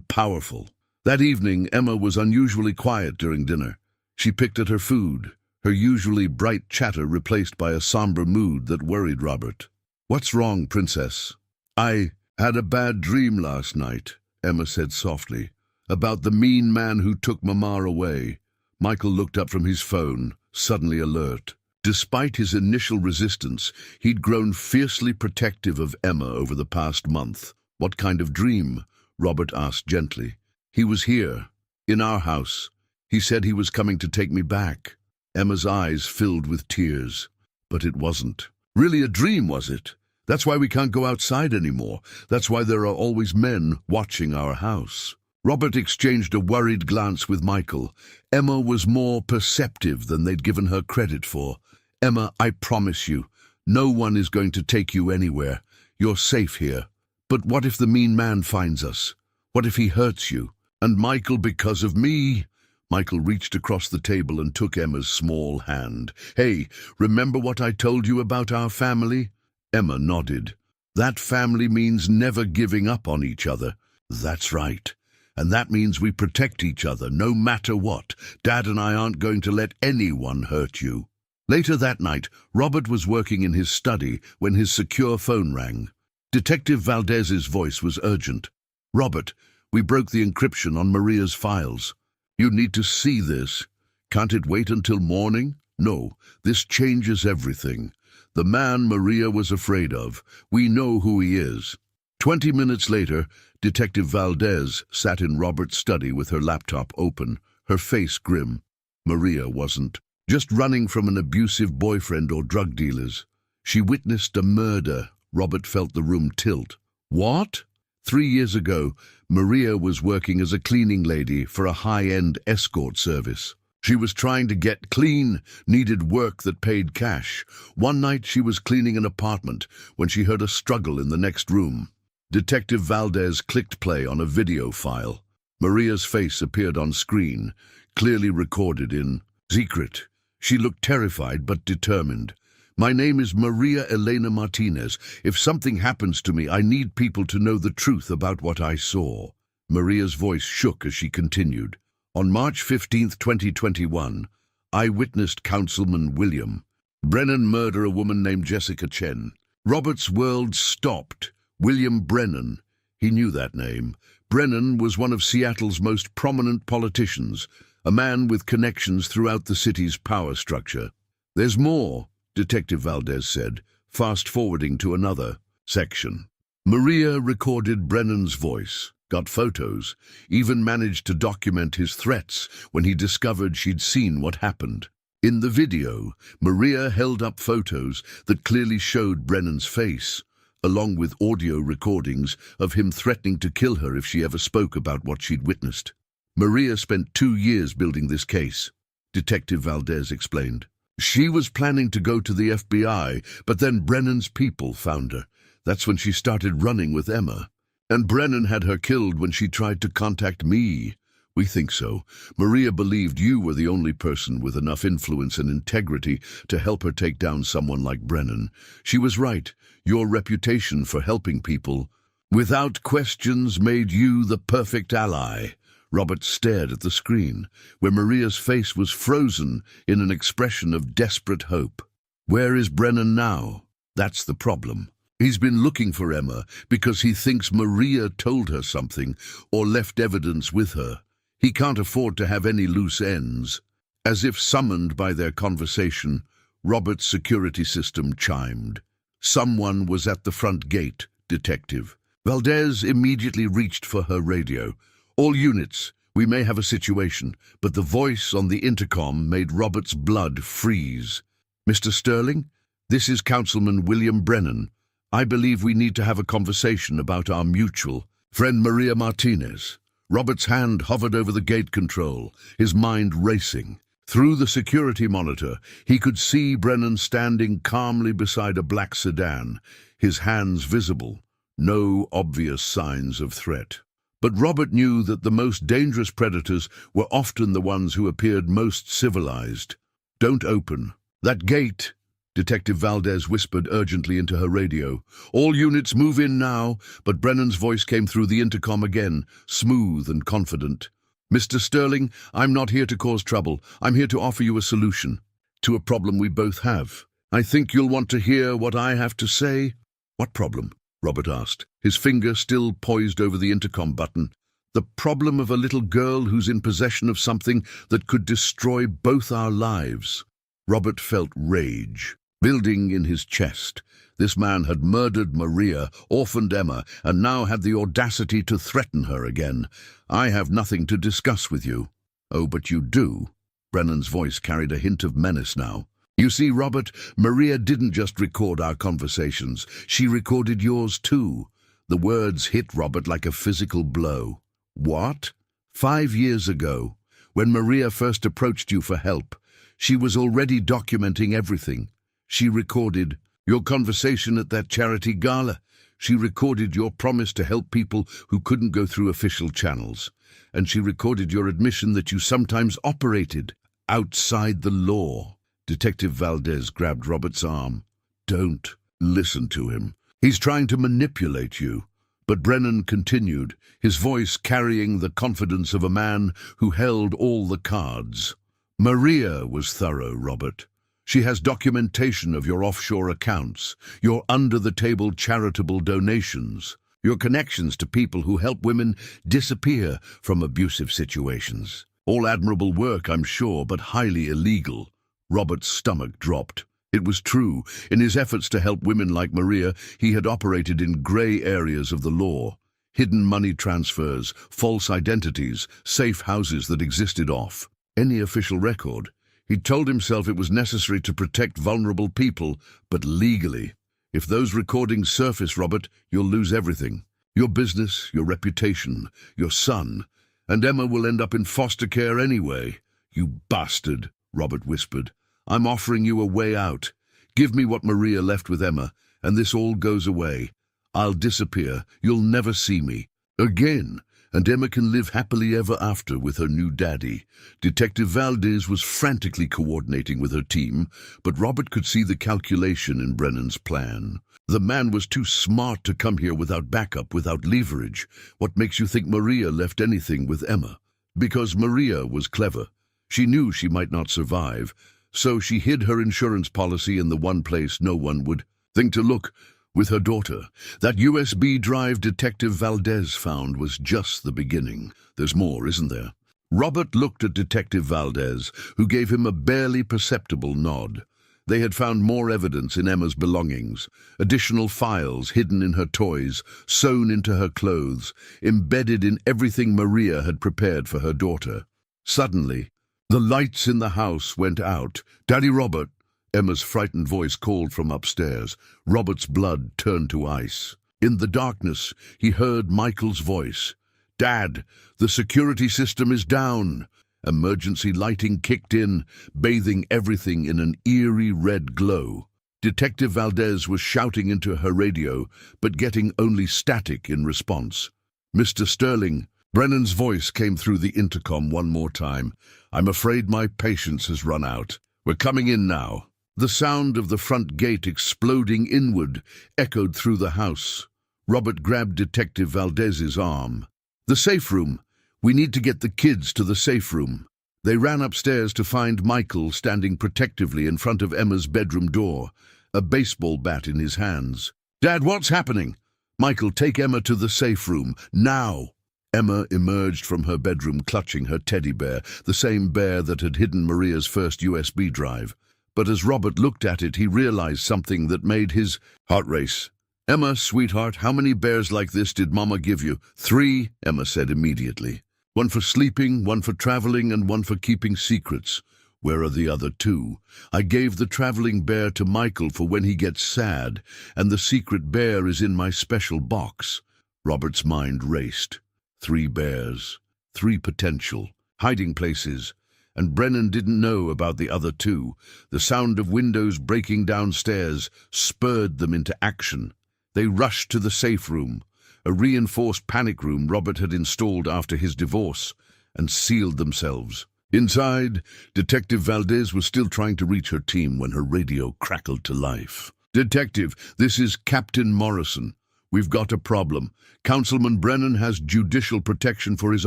powerful. That evening, Emma was unusually quiet during dinner. She picked at her food, her usually bright chatter replaced by a somber mood that worried Robert. What's wrong, Princess? I had a bad dream last night, Emma said softly, about the mean man who took Mama away. Michael looked up from his phone, suddenly alert. Despite his initial resistance, he'd grown fiercely protective of Emma over the past month. What kind of dream? Robert asked gently. He was here, in our house. He said he was coming to take me back. Emma's eyes filled with tears. But it wasn't. Really a dream, was it? That's why we can't go outside anymore. That's why there are always men watching our house. Robert exchanged a worried glance with Michael. Emma was more perceptive than they'd given her credit for. Emma, I promise you, no one is going to take you anywhere. You're safe here. But what if the mean man finds us? What if he hurts you? And Michael, because of me? Michael reached across the table and took Emma's small hand. Hey, remember what I told you about our family? Emma nodded. That family means never giving up on each other. That's right. And that means we protect each other, no matter what. Dad and I aren't going to let anyone hurt you. Later that night, Robert was working in his study when his secure phone rang. Detective Valdez's voice was urgent. Robert, we broke the encryption on Maria's files. You need to see this. Can't it wait until morning? No, this changes everything. The man Maria was afraid of. We know who he is. 20 minutes later, Detective Valdez sat in Robert's study with her laptop open, her face grim. Maria wasn't just running from an abusive boyfriend or drug dealers. She witnessed a murder. Robert felt the room tilt. What? 3 years ago, Maria was working as a cleaning lady for a high-end escort service. She was trying to get clean, needed work that paid cash. One night she was cleaning an apartment when she heard a struggle in the next room. Detective Valdez clicked play on a video file. Maria's face appeared on screen, clearly recorded in secret. She looked terrified but determined. My name is Maria Elena Martinez. If something happens to me, I need people to know the truth about what I saw. Maria's voice shook as she continued. On March 15, 2021, eyewitnessed Councilman William Brennan murder a woman named Jessica Chen. Robert's world stopped. William Brennan. He knew that name. Brennan was one of Seattle's most prominent politicians, a man with connections throughout the city's power structure. "There's more," Detective Valdez said, fast-forwarding to another section. Maria recorded Brennan's voice, got photos, even managed to document his threats when he discovered she'd seen what happened. In the video, Maria held up photos that clearly showed Brennan's face, along with audio recordings of him threatening to kill her if she ever spoke about what she'd witnessed. Maria spent 2 years building this case, Detective Valdez explained. She was planning to go to the FBI, but then Brennan's people found her. That's when she started running with Emma. And Brennan had her killed when she tried to contact me. We think so. Maria believed you were the only person with enough influence and integrity to help her take down someone like Brennan. She was right. Your reputation for helping people, without questions, made you the perfect ally. Robert stared at the screen, where Maria's face was frozen in an expression of desperate hope. Where is Brennan now? That's the problem. He's been looking for Emma because he thinks Maria told her something or left evidence with her. He can't afford to have any loose ends. As if summoned by their conversation, Robert's security system chimed. Someone was at the front gate, Detective. Valdez immediately reached for her radio. "All units, we may have a situation," but the voice on the intercom made Robert's blood freeze. "Mr. Sterling, this is Councilman William Brennan. I believe we need to have a conversation about our mutual friend Maria Martinez." Robert's hand hovered over the gate control, his mind racing. Through the security monitor, he could see Brennan standing calmly beside a black sedan, his hands visible, no obvious signs of threat. But Robert knew that the most dangerous predators were often the ones who appeared most civilized. "Don't open that gate," Detective Valdez whispered urgently into her radio. "All units move in now," but Brennan's voice came through the intercom again, smooth and confident. "Mr. Sterling, I'm not here to cause trouble. I'm here to offer you a solution to a problem we both have. I think you'll want to hear what I have to say." "What problem?" Robert asked, his finger still poised over the intercom button. "The problem of a little girl who's in possession of something that could destroy both our lives." Robert felt rage building in his chest. This man had murdered Maria, orphaned Emma, and now had the audacity to threaten her again. "I have nothing to discuss with you." "Oh, but you do." Brennan's voice carried a hint of menace now. "You see, Robert, Maria didn't just record our conversations. She recorded yours too." The words hit Robert like a physical blow. "What?" "5 years ago, when Maria first approached you for help, she was already documenting everything. She recorded your conversation at that charity gala. She recorded your promise to help people who couldn't go through official channels. And she recorded your admission that you sometimes operated outside the law." Detective Valdez grabbed Robert's arm. "Don't listen to him. He's trying to manipulate you." But Brennan continued, his voice carrying the confidence of a man who held all the cards. "Maria was thorough, Robert. She has documentation of your offshore accounts, your under-the-table charitable donations, your connections to people who help women disappear from abusive situations. All admirable work, I'm sure, but highly illegal." Robert's stomach dropped. It was true. In his efforts to help women like Maria, he had operated in gray areas of the law. Hidden money transfers, false identities, safe houses that existed off any official record. He told himself it was necessary to protect vulnerable people, but legally. If those recordings surface, Robert, you'll lose everything. Your business, your reputation, your son. And Emma will end up in foster care anyway. "You bastard," Robert whispered. "I'm offering you a way out. Give me what Maria left with Emma, and this all goes away. I'll disappear. You'll never see me again. And Emma can live happily ever after with her new daddy." Detective Valdez was frantically coordinating with her team, but Robert could see the calculation in Brennan's plan. The man was too smart to come here without backup, without leverage. "What makes you think Maria left anything with Emma?" "Because Maria was clever. She knew she might not survive, so she hid her insurance policy in the one place no one would think to look, with her daughter. That USB drive Detective Valdez found was just the beginning. There's more, isn't there? Robert looked at Detective Valdez, who gave him a barely perceptible nod. They had found more evidence in Emma's belongings, additional files hidden in her toys, sewn into her clothes, embedded in everything Maria had prepared for her daughter. Suddenly, the lights in the house went out. "Daddy Robert," Emma's frightened voice called from upstairs. Robert's blood turned to ice. In the darkness, he heard Michael's voice. "Dad, the security system is down." Emergency lighting kicked in, bathing everything in an eerie red glow. Detective Valdez was shouting into her radio, but getting only static in response. "Mr. Sterling," Brennan's voice came through the intercom one more time. "I'm afraid my patience has run out. We're coming in now." The sound of the front gate exploding inward echoed through the house. Robert grabbed Detective Valdez's arm. "The safe room. We need to get the kids to the safe room." They ran upstairs to find Michael standing protectively in front of Emma's bedroom door, a baseball bat in his hands. "Dad, what's happening?" "Michael, take Emma to the safe room, now." Emma emerged from her bedroom clutching her teddy bear, the same bear that had hidden Maria's first USB drive. But as Robert looked at it, he realized something that made his heart race. "Emma, sweetheart, how many bears like this did Mama give you?" "3, Emma said immediately. "One for sleeping, one for traveling, and one for keeping secrets. Where are the other 2? I gave the traveling bear to Michael for when he gets sad, and the secret bear is in my special box." Robert's mind raced. 3 bears, 3 potential hiding places, and Brennan didn't know about the other 2. The sound of windows breaking downstairs spurred them into action. They rushed to the safe room, a reinforced panic room Robert had installed after his divorce, and sealed themselves. Inside, Detective Valdez was still trying to reach her team when her radio crackled to life. "Detective, this is Captain Morrison. We've got a problem. Councilman Brennan has judicial protection for his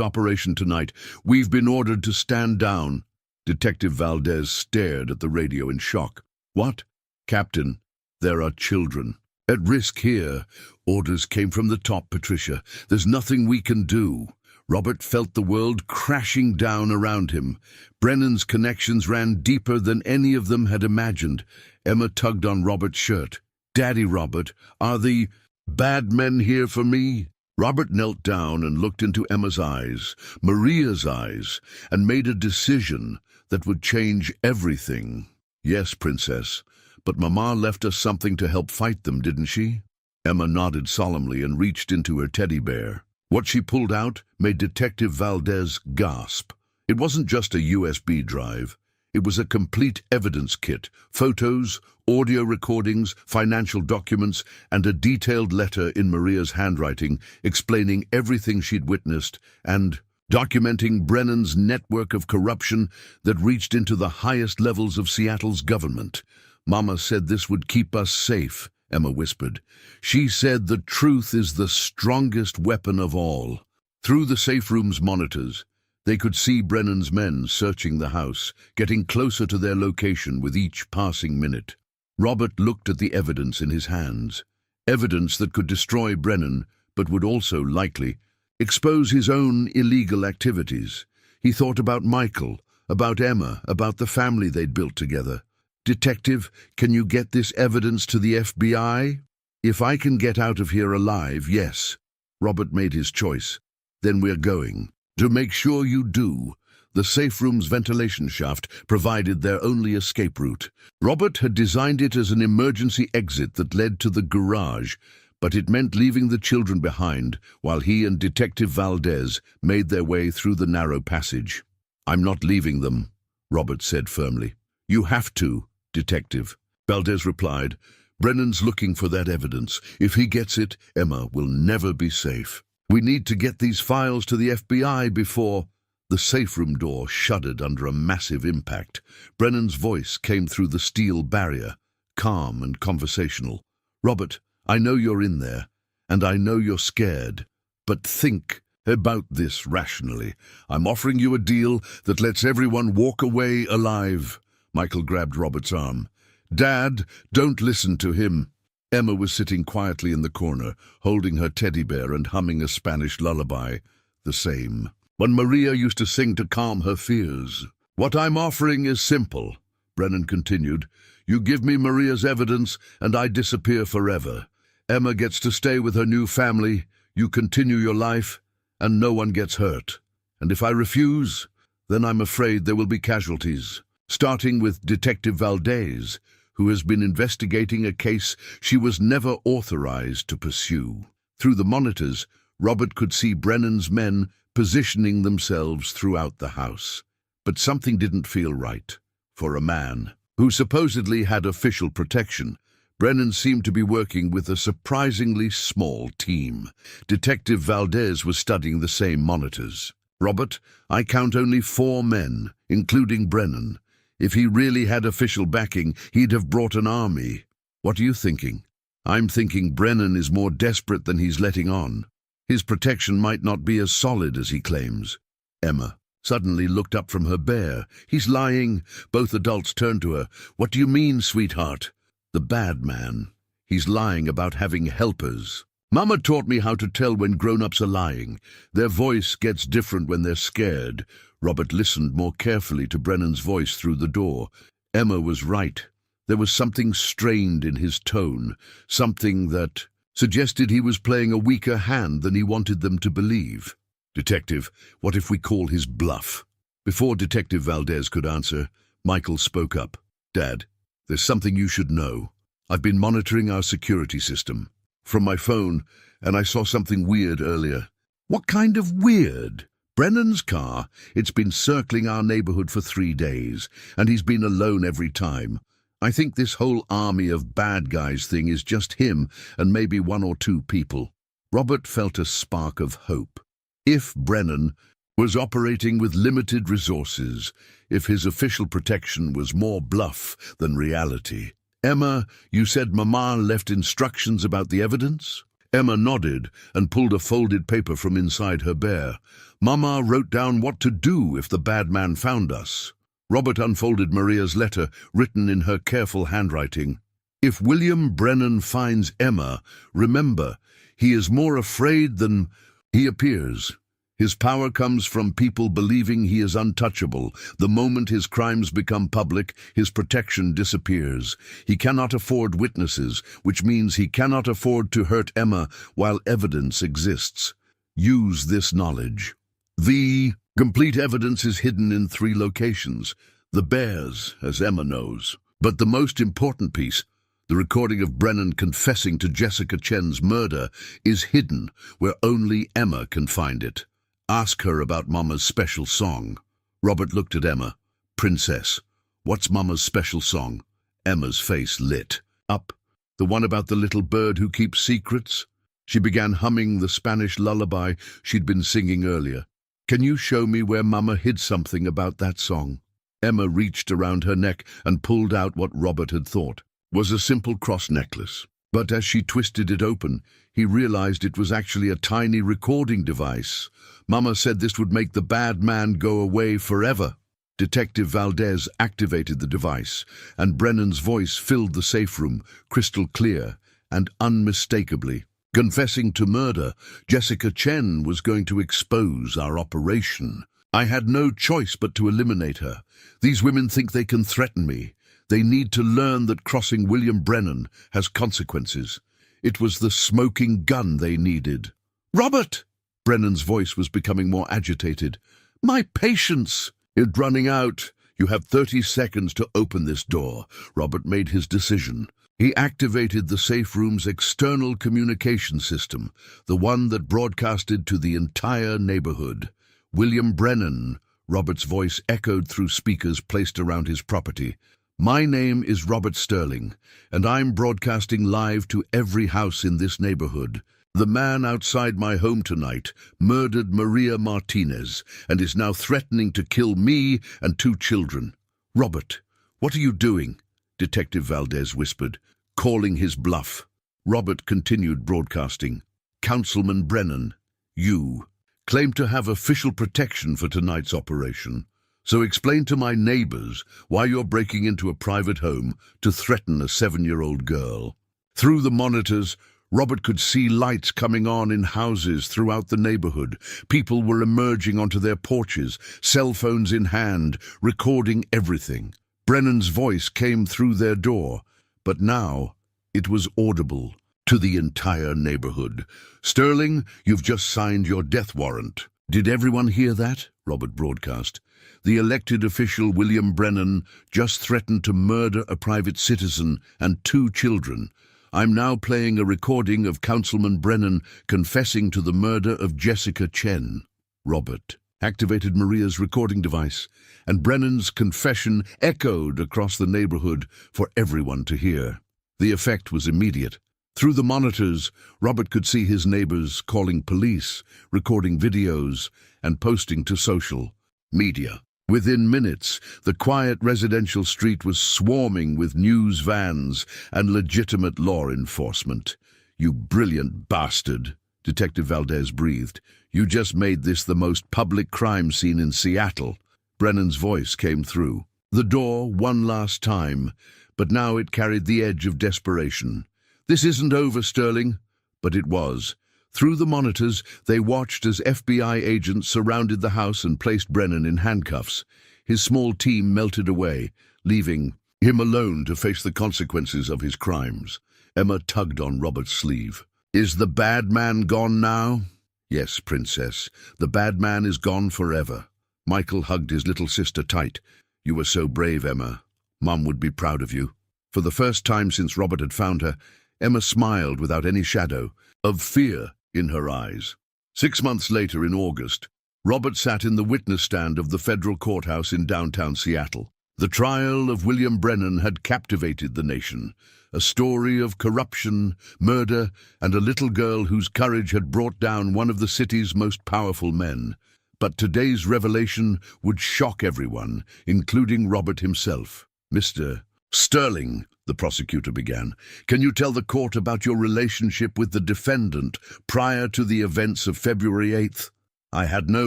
operation tonight. We've been ordered to stand down." Detective Valdez stared at the radio in shock. "What?" "Captain, there are children at risk here. Orders came from the top, Patricia. There's nothing we can do." Robert felt the world crashing down around him. Brennan's connections ran deeper than any of them had imagined. Emma tugged on Robert's shirt. "Daddy Robert, are the bad men here for me?" Robert knelt down and looked into Emma's eyes, Maria's eyes, and made a decision that would change everything. "Yes, Princess, but Mama left us something to help fight them, didn't she?" Emma nodded solemnly and reached into her teddy bear. What she pulled out made Detective Valdez gasp. It wasn't just a USB drive. It was a complete evidence kit, photos, audio recordings, financial documents, and a detailed letter in Maria's handwriting explaining everything she'd witnessed and documenting Brennan's network of corruption that reached into the highest levels of Seattle's government. "Mama said this would keep us safe," Emma whispered. "She said the truth is the strongest weapon of all." Through the safe room's monitors, they could see Brennan's men searching the house, getting closer to their location with each passing minute. Robert looked at the evidence in his hands, evidence that could destroy Brennan, but would also likely expose his own illegal activities. He thought about Michael, about Emma, about the family they'd built together. "Detective, can you get this evidence to the FBI?" "If I can get out of here alive, yes." Robert made his choice. "Then we're going. To make sure you do." The safe room's ventilation shaft provided their only escape route. Robert had designed it as an emergency exit that led to the garage, but it meant leaving the children behind while he and Detective Valdez made their way through the narrow passage. "I'm not leaving them," Robert said firmly. "You have to, Detective," Valdez replied. "Brennan's looking for that evidence. If he gets it, Emma will never be safe. We need to get these files to the FBI before—" The safe room door shuddered under a massive impact. Brennan's voice came through the steel barrier, calm and conversational. "Robert, I know you're in there, and I know you're scared, but think," about this rationally. I'm offering you a deal that lets everyone walk away alive. Michael grabbed Robert's arm. Dad, don't listen to him. Emma was sitting quietly in the corner, holding her teddy bear and humming a Spanish lullaby. The same. When Maria used to sing to calm her fears. What I'm offering is simple, Brennan continued. You give me Maria's evidence and I disappear forever. Emma gets to stay with her new family, you continue your life, and no one gets hurt. And if I refuse, then I'm afraid there will be casualties, starting with Detective Valdez, who has been investigating a case she was never authorized to pursue. Through the monitors, Robert could see Brennan's men positioning themselves throughout the house. But something didn't feel right. For a man who supposedly had official protection, Brennan seemed to be working with a surprisingly small team. Detective Valdez was studying the same monitors. Robert, I count only 4 men, including Brennan. If he really had official backing, he'd have brought an army. What are you thinking? I'm thinking Brennan is more desperate than he's letting on. His protection might not be as solid as he claims. Emma suddenly looked up from her bear. He's lying. Both adults turned to her. What do you mean, sweetheart? The bad man. He's lying about having helpers. Mama taught me how to tell when grown-ups are lying. Their voice gets different when they're scared. Robert listened more carefully to Brennan's voice through the door. Emma was right. There was something strained in his tone, something that suggested he was playing a weaker hand than he wanted them to believe. Detective, what if we call his bluff? Before Detective Valdez could answer, Michael spoke up. Dad, there's something you should know. I've been monitoring our security system from my phone, and I saw something weird earlier. What kind of weird? Brennan's car, it's been circling our neighborhood for 3 days, and he's been alone every time. I think this whole army of bad guys thing is just him and maybe 1 or 2 people. Robert felt a spark of hope. If Brennan was operating with limited resources, if his official protection was more bluff than reality. Emma, you said Mama left instructions about the evidence? Emma nodded and pulled a folded paper from inside her bear. Mama wrote down what to do if the bad man found us. Robert unfolded Maria's letter, written in her careful handwriting. If William Brennan finds Emma, remember, he is more afraid than he appears. His power comes from people believing he is untouchable. The moment his crimes become public, his protection disappears. He cannot afford witnesses, which means he cannot afford to hurt Emma while evidence exists. Use this knowledge. The complete evidence is hidden in 3 locations. The bears, as Emma knows. But the most important piece, the recording of Brennan confessing to Jessica Chen's murder, is hidden where only Emma can find it. Ask her about Mama's special song. Robert looked at Emma. Princess, what's Mama's special song? Emma's face lit up. The one about the little bird who keeps secrets? She began humming the Spanish lullaby she'd been singing earlier. Can you show me where Mama hid something about that song? Emma reached around her neck and pulled out what Robert had thought was a simple cross necklace. But as she twisted it open, he realized it was actually a tiny recording device. Mama said this would make the bad man go away forever. Detective Valdez activated the device, and Brennan's voice filled the safe room, crystal clear and unmistakably. Confessing to murder, Jessica Chen was going to expose our operation. I had no choice but to eliminate her. These women think they can threaten me. They need to learn that crossing William Brennan has consequences. It was the smoking gun they needed. Robert! Brennan's voice was becoming more agitated. My patience! It's running out. You have 30 seconds to open this door. Robert made his decision. He activated the safe room's external communication system, the one that broadcasted to the entire neighborhood. William Brennan, Robert's voice echoed through speakers placed around his property. My name is Robert Sterling, and I'm broadcasting live to every house in this neighborhood. The man outside my home tonight murdered Maria Martinez and is now threatening to kill me and 2 children. Robert, what are you doing? Detective Valdez whispered, calling his bluff. Robert continued broadcasting. Councilman Brennan, you claimed to have official protection for tonight's operation. So explain to my neighbors why you're breaking into a private home to threaten a 7-year-old girl. Through the monitors, Robert could see lights coming on in houses throughout the neighborhood. People were emerging onto their porches, cell phones in hand, recording everything. Brennan's voice came through their door, but now it was audible to the entire neighborhood. "Sterling, you've just signed your death warrant." "Did everyone hear that?" Robert broadcast. "The elected official William Brennan just threatened to murder a private citizen and 2 children. I'm now playing a recording of Councilman Brennan confessing to the murder of Jessica Chen." Robert activated Maria's recording device, and Brennan's confession echoed across the neighborhood for everyone to hear. The effect was immediate. Through the monitors, Robert could see his neighbors calling police, recording videos, and posting to social media. Within minutes, the quiet residential street was swarming with news vans and legitimate law enforcement. "You brilliant bastard," Detective Valdez breathed. "You just made this the most public crime scene in Seattle." Brennan's voice came through the door one last time, but now it carried the edge of desperation. "This isn't over, Sterling." But it was. Through the monitors, they watched as FBI agents surrounded the house and placed Brennan in handcuffs. His small team melted away, leaving him alone to face the consequences of his crimes. Emma tugged on Robert's sleeve. "Is the bad man gone now?" "Yes, Princess. The bad man is gone forever." Michael hugged his little sister tight. "You were so brave, Emma. Mom would be proud of you." For the first time since Robert had found her, Emma smiled without any shadow of fear in her eyes. 6 months later, in August, Robert sat in the witness stand of the federal courthouse in downtown Seattle. The trial of William Brennan had captivated the nation, a story of corruption, murder, and a little girl whose courage had brought down one of the city's most powerful men. But today's revelation would shock everyone, including Robert himself. "Mr. Sterling," the prosecutor began, "can you tell the court about your relationship with the defendant prior to the events of February 8th? "I had no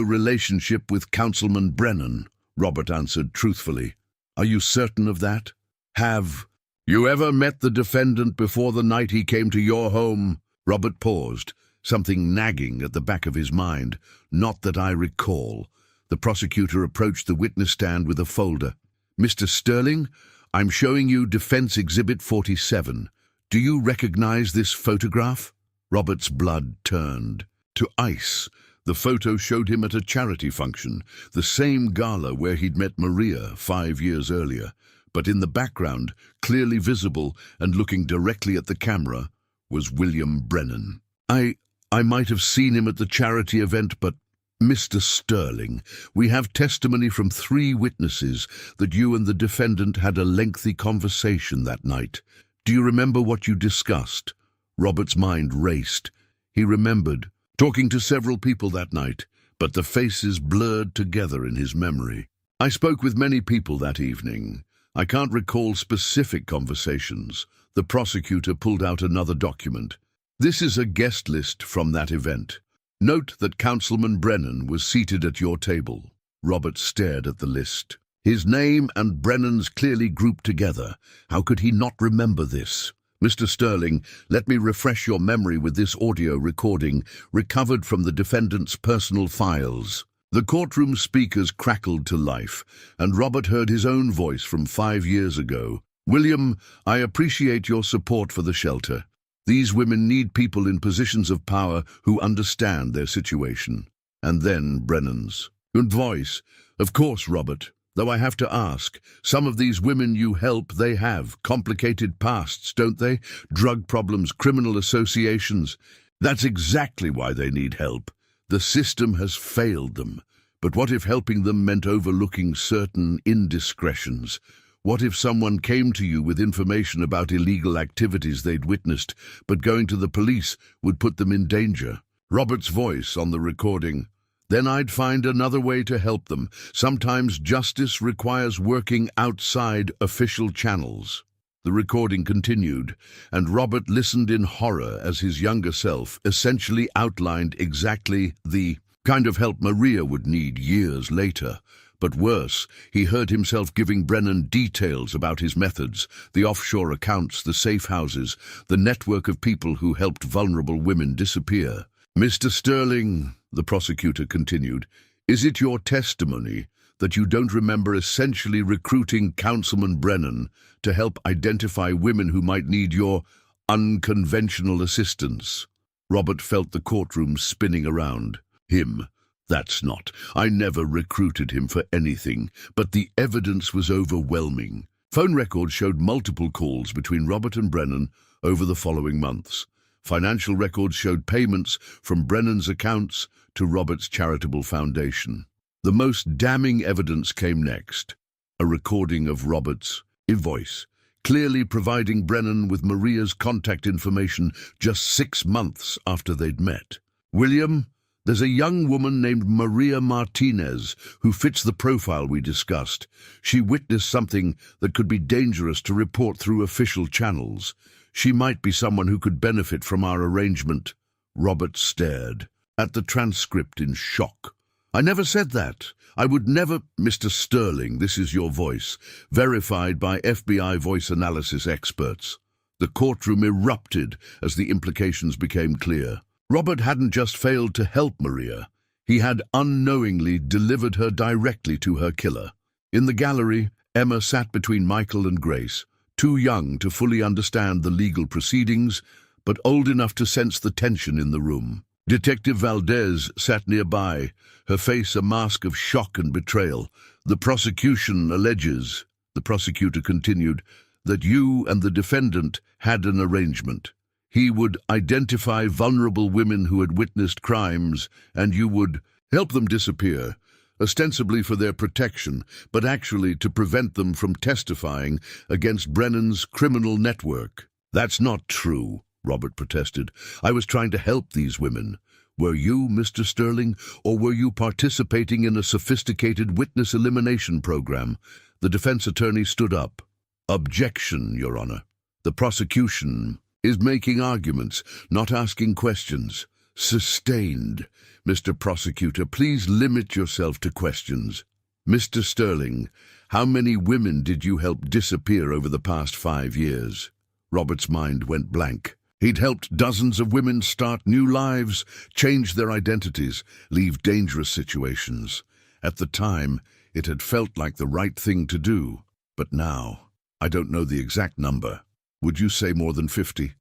relationship with Councilman Brennan," Robert answered truthfully. "Are you certain of that? Have you ever met the defendant before the night he came to your home?" Robert paused, something nagging at the back of his mind. "Not that I recall." The prosecutor approached the witness stand with a folder. "Mr. Sterling, I'm showing you Defense Exhibit 47. Do you recognize this photograph?" Robert's blood turned to ice. The photo showed him at a charity function, the same gala where he'd met Maria 5 years earlier. But in the background, clearly visible and looking directly at the camera, was William Brennan. I might have seen him at the charity event, but Mr. Sterling, we have testimony from 3 witnesses that you and the defendant had a lengthy conversation that night. Do you remember what you discussed?" Robert's mind raced. He remembered talking to several people that night, but the faces blurred together in his memory. "I spoke with many people that evening. I can't recall specific conversations." The prosecutor pulled out another document. "This is a guest list from that event. Note that Councilman Brennan was seated at your table." Robert stared at the list. His name and Brennan's clearly grouped together. How could he not remember this? "Mr. Sterling, let me refresh your memory with this audio recording recovered from the defendant's personal files." The courtroom speakers crackled to life, and Robert heard his own voice from 5 years ago. "William, I appreciate your support for the shelter. These women need people in positions of power who understand their situation." And then Brennan's voice. "Of course, Robert, though I have to ask, some of these women you help, they have complicated pasts, don't they? Drug problems, criminal associations. That's exactly why they need help. The system has failed them. But what if helping them meant overlooking certain indiscretions? What if someone came to you with information about illegal activities they'd witnessed, but going to the police would put them in danger?" Robert's voice on the recording. "Then I'd find another way to help them. Sometimes justice requires working outside official channels." The recording continued, and Robert listened in horror as his younger self essentially outlined exactly the Kind of help Maria would need years later. But worse, he heard himself giving Brennan details about his methods, the offshore accounts, the safe houses, the network of people who helped vulnerable women disappear. "Mr. Sterling," the prosecutor continued, "is it your testimony that you don't remember essentially recruiting Councilman Brennan to help identify women who might need your unconventional assistance?" Robert felt the courtroom spinning around. Him? That's not. I never recruited him for anything, but the evidence was overwhelming. Phone records showed multiple calls between Robert and Brennan over the following months. Financial records showed payments from Brennan's accounts to Robert's charitable foundation. The most damning evidence came next, a recording of Robert's voice, clearly providing Brennan with Maria's contact information just 6 months after they'd met. "William, there's a young woman named Maria Martinez who fits the profile we discussed. She witnessed something that could be dangerous to report through official channels. She might be someone who could benefit from our arrangement." Robert stared at the transcript in shock. "I never said that. I would never—" "Mr. Sterling, this is your voice, verified by FBI voice analysis experts." The courtroom erupted as the implications became clear. Robert hadn't just failed to help Maria, he had unknowingly delivered her directly to her killer. In the gallery, Emma sat between Michael and Grace, too young to fully understand the legal proceedings, but old enough to sense the tension in the room. Detective Valdez sat nearby, her face a mask of shock and betrayal. "The prosecution alleges," the prosecutor continued, "that you and the defendant had an arrangement. He would identify vulnerable women who had witnessed crimes, and you would help them disappear, ostensibly for their protection, but actually to prevent them from testifying against Brennan's criminal network." "That's not true," Robert protested. "I was trying to help these women. Were you, Mr. Sterling, or were you participating in a sophisticated witness elimination program?" The defense attorney stood up. "Objection, Your Honor. The prosecution is making arguments, not asking questions." "Sustained. Mr. Prosecutor, please limit yourself to questions." "Mr. Sterling, how many women did you help disappear over the past 5 years?" Robert's mind went blank. He'd helped dozens of women start new lives, change their identities, leave dangerous situations. At the time, it had felt like the right thing to do. But now, I don't know the exact number. Would you say more than 50?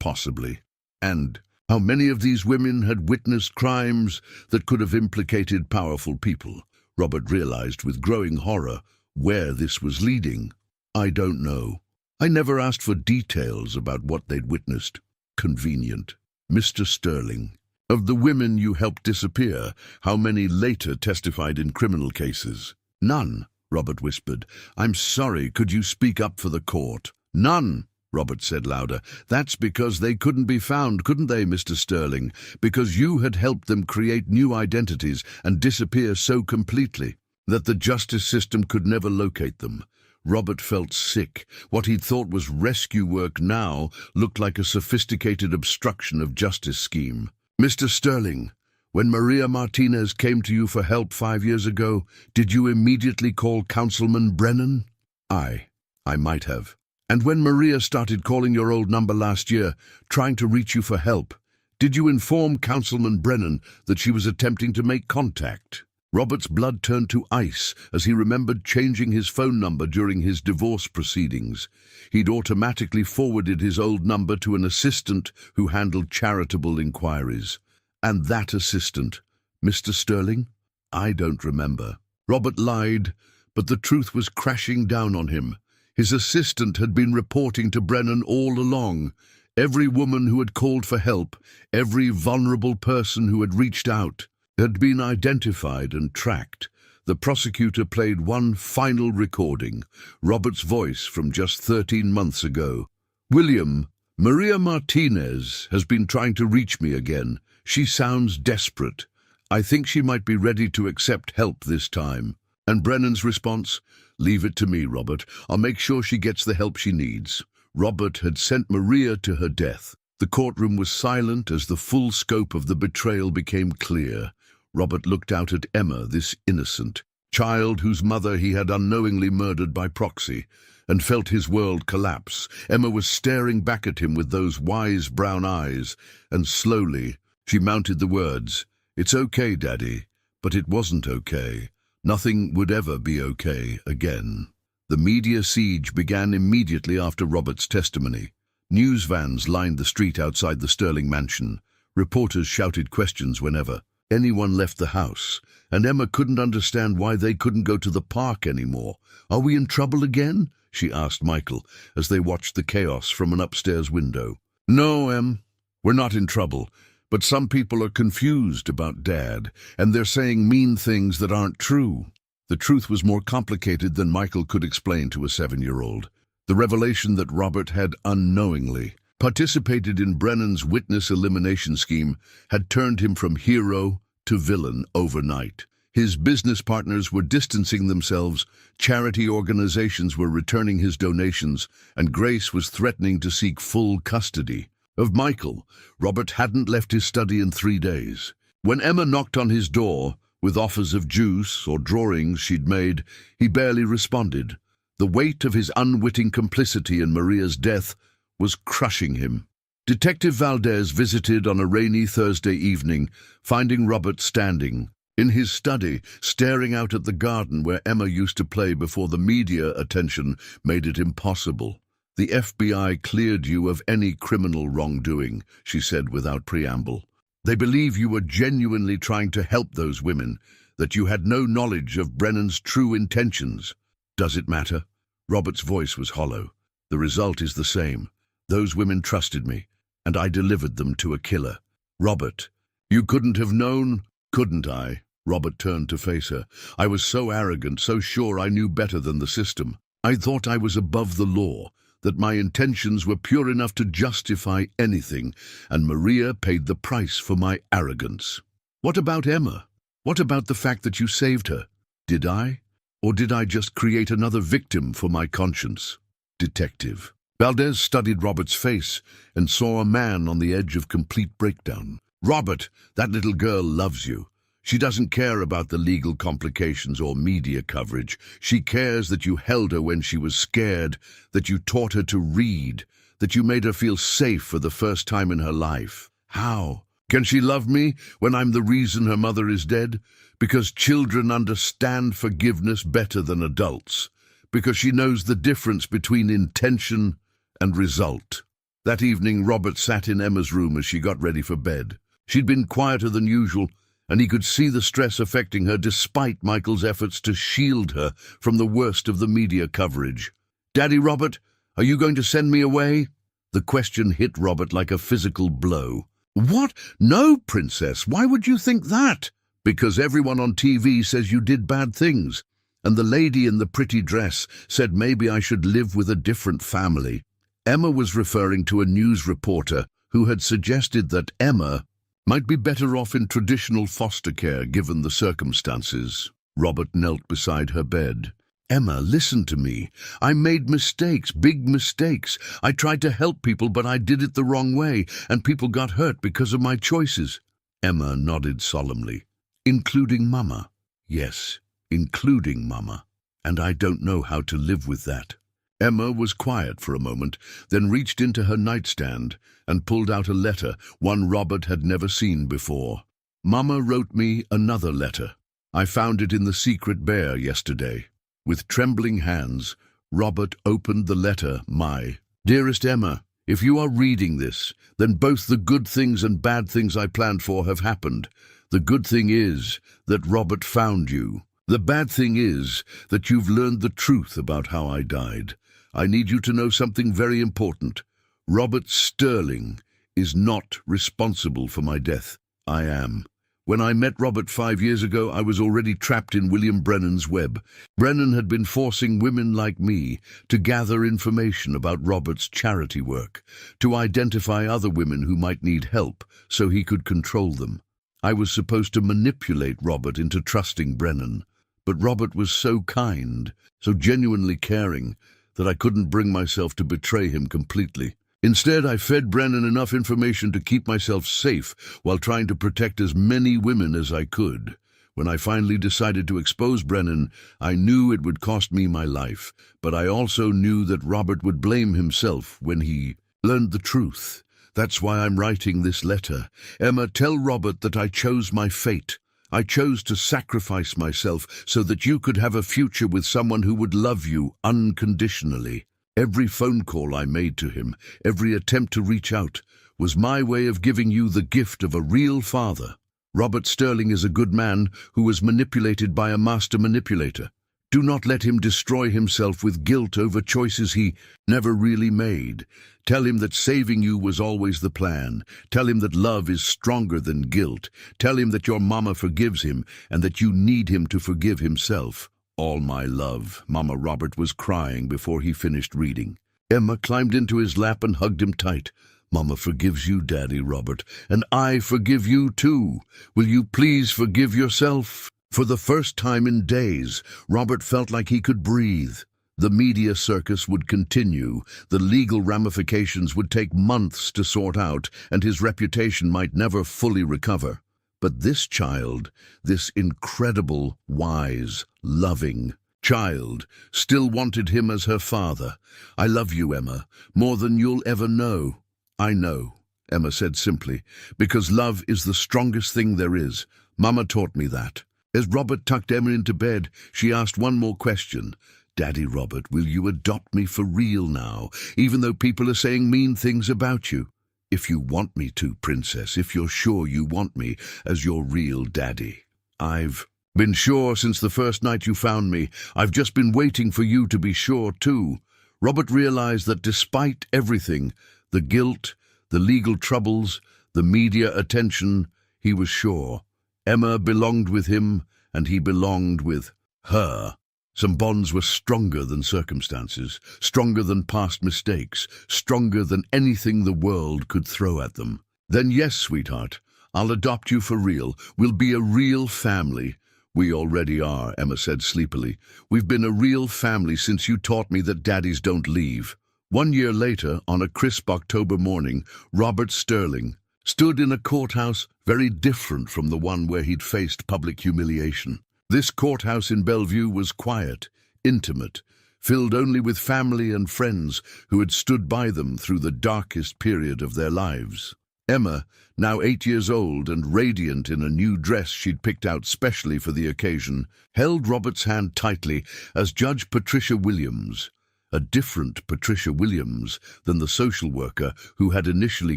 Possibly. And how many of these women had witnessed crimes that could have implicated powerful people? Robert realized with growing horror where this was leading. "I don't know. I never asked for details about what they'd witnessed." "Convenient." "Mr. Sterling, of the women you helped disappear, how many later testified in criminal cases?" "None," Robert whispered. "I'm sorry, could you speak up for the court?" "None," Robert said louder. "That's because they couldn't be found, couldn't they, Mr. Sterling? Because you had helped them create new identities and disappear so completely that the justice system could never locate them." Robert felt sick. What he'd thought was rescue work now looked like a sophisticated obstruction of justice scheme. "Mr. Sterling, when Maria Martinez came to you for help 5 years ago, did you immediately call Councilman Brennan?" I might have." "And when Maria started calling your old number last year, trying to reach you for help, did you inform Councilman Brennan that she was attempting to make contact?" Robert's blood turned to ice as he remembered changing his phone number during his divorce proceedings. He'd automatically forwarded his old number to an assistant who handled charitable inquiries. "And that assistant, Mr. Sterling?" "I don't remember." Robert lied, but the truth was crashing down on him. His assistant had been reporting to Brennan all along. Every woman who had called for help, every vulnerable person who had reached out, had been identified and tracked. The prosecutor played one final recording, Robert's voice from just 13 months ago. "William, Maria Martinez has been trying to reach me again. She sounds desperate. I think she might be ready to accept help this time." And Brennan's response, "Leave it to me, Robert. I'll make sure she gets the help she needs." Robert had sent Maria to her death. The courtroom was silent as the full scope of the betrayal became clear. Robert looked out at Emma, this innocent child whose mother he had unknowingly murdered by proxy, and felt his world collapse. Emma was staring back at him with those wise brown eyes, and slowly she mounted the words, "It's okay, Daddy, but it wasn't okay. Nothing would ever be okay again." The media siege began immediately after Robert's testimony. News vans lined the street outside the Sterling mansion. Reporters shouted questions whenever anyone left the house, and Emma couldn't understand why they couldn't go to the park anymore. "Are we in trouble again?" she asked Michael as they watched the chaos from an upstairs window. "No, Em, we're not in trouble, but some people are confused about Dad, and they're saying mean things that aren't true." The truth was more complicated than Michael could explain to a 7-year-old. The revelation that Robert had unknowingly participated in Brennan's witness elimination scheme had turned him from hero to villain overnight. His business partners were distancing themselves, charity organizations were returning his donations, and Grace was threatening to seek full custody of Michael. Robert hadn't left his study in 3 days. When Emma knocked on his door with offers of juice or drawings she'd made, he barely responded. The weight of his unwitting complicity in Maria's death was crushing him. Detective Valdez visited on a rainy Thursday evening, finding Robert standing in his study, staring out at the garden where Emma used to play before the media attention made it impossible. "The FBI cleared you of any criminal wrongdoing," she said without preamble. "They believe you were genuinely trying to help those women, that you had no knowledge of Brennan's true intentions. Does it matter?" Robert's voice was hollow. "The result is the same. Those women trusted me, and I delivered them to a killer." "Robert, you couldn't have known, couldn't I?" Robert turned to face her. "I was so arrogant, so sure I knew better than the system. I thought I was above the law, that my intentions were pure enough to justify anything, and Maria paid the price for my arrogance." "What about Emma? What about the fact that you saved her? Did I? Or did I just create another victim for my conscience?" Detective Valdez studied Robert's face and saw a man on the edge of complete breakdown. "Robert, that little girl loves you. She doesn't care about the legal complications or media coverage. She cares that you held her when she was scared, that you taught her to read, that you made her feel safe for the first time in her life. How can she love me when I'm the reason her mother is dead? Because children understand forgiveness better than adults. Because she knows the difference between intention and result." That evening, Robert sat in Emma's room as she got ready for bed. She'd been quieter than usual, and he could see the stress affecting her despite Michael's efforts to shield her from the worst of the media coverage. "Daddy Robert, are you going to send me away?" The question hit Robert like a physical blow. "What? No, Princess, why would you think that?" "Because everyone on TV says you did bad things, and the lady in the pretty dress said maybe I should live with a different family." Emma was referring to a news reporter who had suggested that Emma might be better off in traditional foster care given the circumstances. Robert knelt beside her bed. "Emma, listen to me. I made mistakes, big mistakes. I tried to help people, but I did it the wrong way, and people got hurt because of my choices." Emma nodded solemnly. "Including Mama." "Yes, including Mama. And I don't know how to live with that." Emma was quiet for a moment, then reached into her nightstand and pulled out a letter, one Robert had never seen before. "Mama wrote me another letter. I found it in the secret bear yesterday." With trembling hands, Robert opened the letter. "My dearest Emma, if you are reading this, then both the good things and bad things I planned for have happened. The good thing is that Robert found you. The bad thing is that you've learned the truth about how I died. I need you to know something very important. Robert Sterling is not responsible for my death. I am. When I met Robert 5 years ago, I was already trapped in William Brennan's web. Brennan had been forcing women like me to gather information about Robert's charity work, to identify other women who might need help so he could control them. I was supposed to manipulate Robert into trusting Brennan. But Robert was so kind, so genuinely caring, that I couldn't bring myself to betray him completely. Instead, I fed Brennan enough information to keep myself safe while trying to protect as many women as I could. When I finally decided to expose Brennan, I knew it would cost me my life, but I also knew that Robert would blame himself when he learned the truth. That's why I'm writing this letter. Emma, tell Robert that I chose my fate. I chose to sacrifice myself so that you could have a future with someone who would love you unconditionally. Every phone call I made to him, every attempt to reach out, was my way of giving you the gift of a real father. Robert Sterling is a good man who was manipulated by a master manipulator. Do not let him destroy himself with guilt over choices he never really made. Tell him that saving you was always the plan. Tell him that love is stronger than guilt. Tell him that your mama forgives him and that you need him to forgive himself. All my love. Mama Robert was crying before he finished reading. Emma climbed into his lap and hugged him tight. Mama forgives you, Daddy Robert, and I forgive you too. Will you please forgive yourself? For the first time in days, Robert felt like he could breathe. The media circus would continue, the legal ramifications would take months to sort out, and his reputation might never fully recover. But this child, this incredible, wise, loving child, still wanted him as her father. I love you, Emma, more than you'll ever know. I know, Emma said simply, because love is the strongest thing there is. Mama taught me that. As Robert tucked Emma into bed, she asked one more question. Daddy Robert, will you adopt me for real now, even though people are saying mean things about you? If you want me to, Princess, if you're sure you want me as your real daddy. I've been sure since the first night you found me. I've just been waiting for you to be sure too. Robert realized that despite everything, the guilt, the legal troubles, the media attention, he was sure. Emma belonged with him, and he belonged with her. Some bonds were stronger than circumstances, stronger than past mistakes, stronger than anything the world could throw at them. Then yes, sweetheart, I'll adopt you for real. We'll be a real family. We already are, Emma said sleepily. We've been a real family since you taught me that daddies don't leave. 1 year later, on a crisp October morning, Robert Sterling stood in a courthouse very different from the one where he'd faced public humiliation. This courthouse in Bellevue was quiet, intimate, filled only with family and friends who had stood by them through the darkest period of their lives. Emma, now 8 years old and radiant in a new dress she'd picked out specially for the occasion, held Robert's hand tightly as Judge Patricia Williams, a different Patricia Williams than the social worker who had initially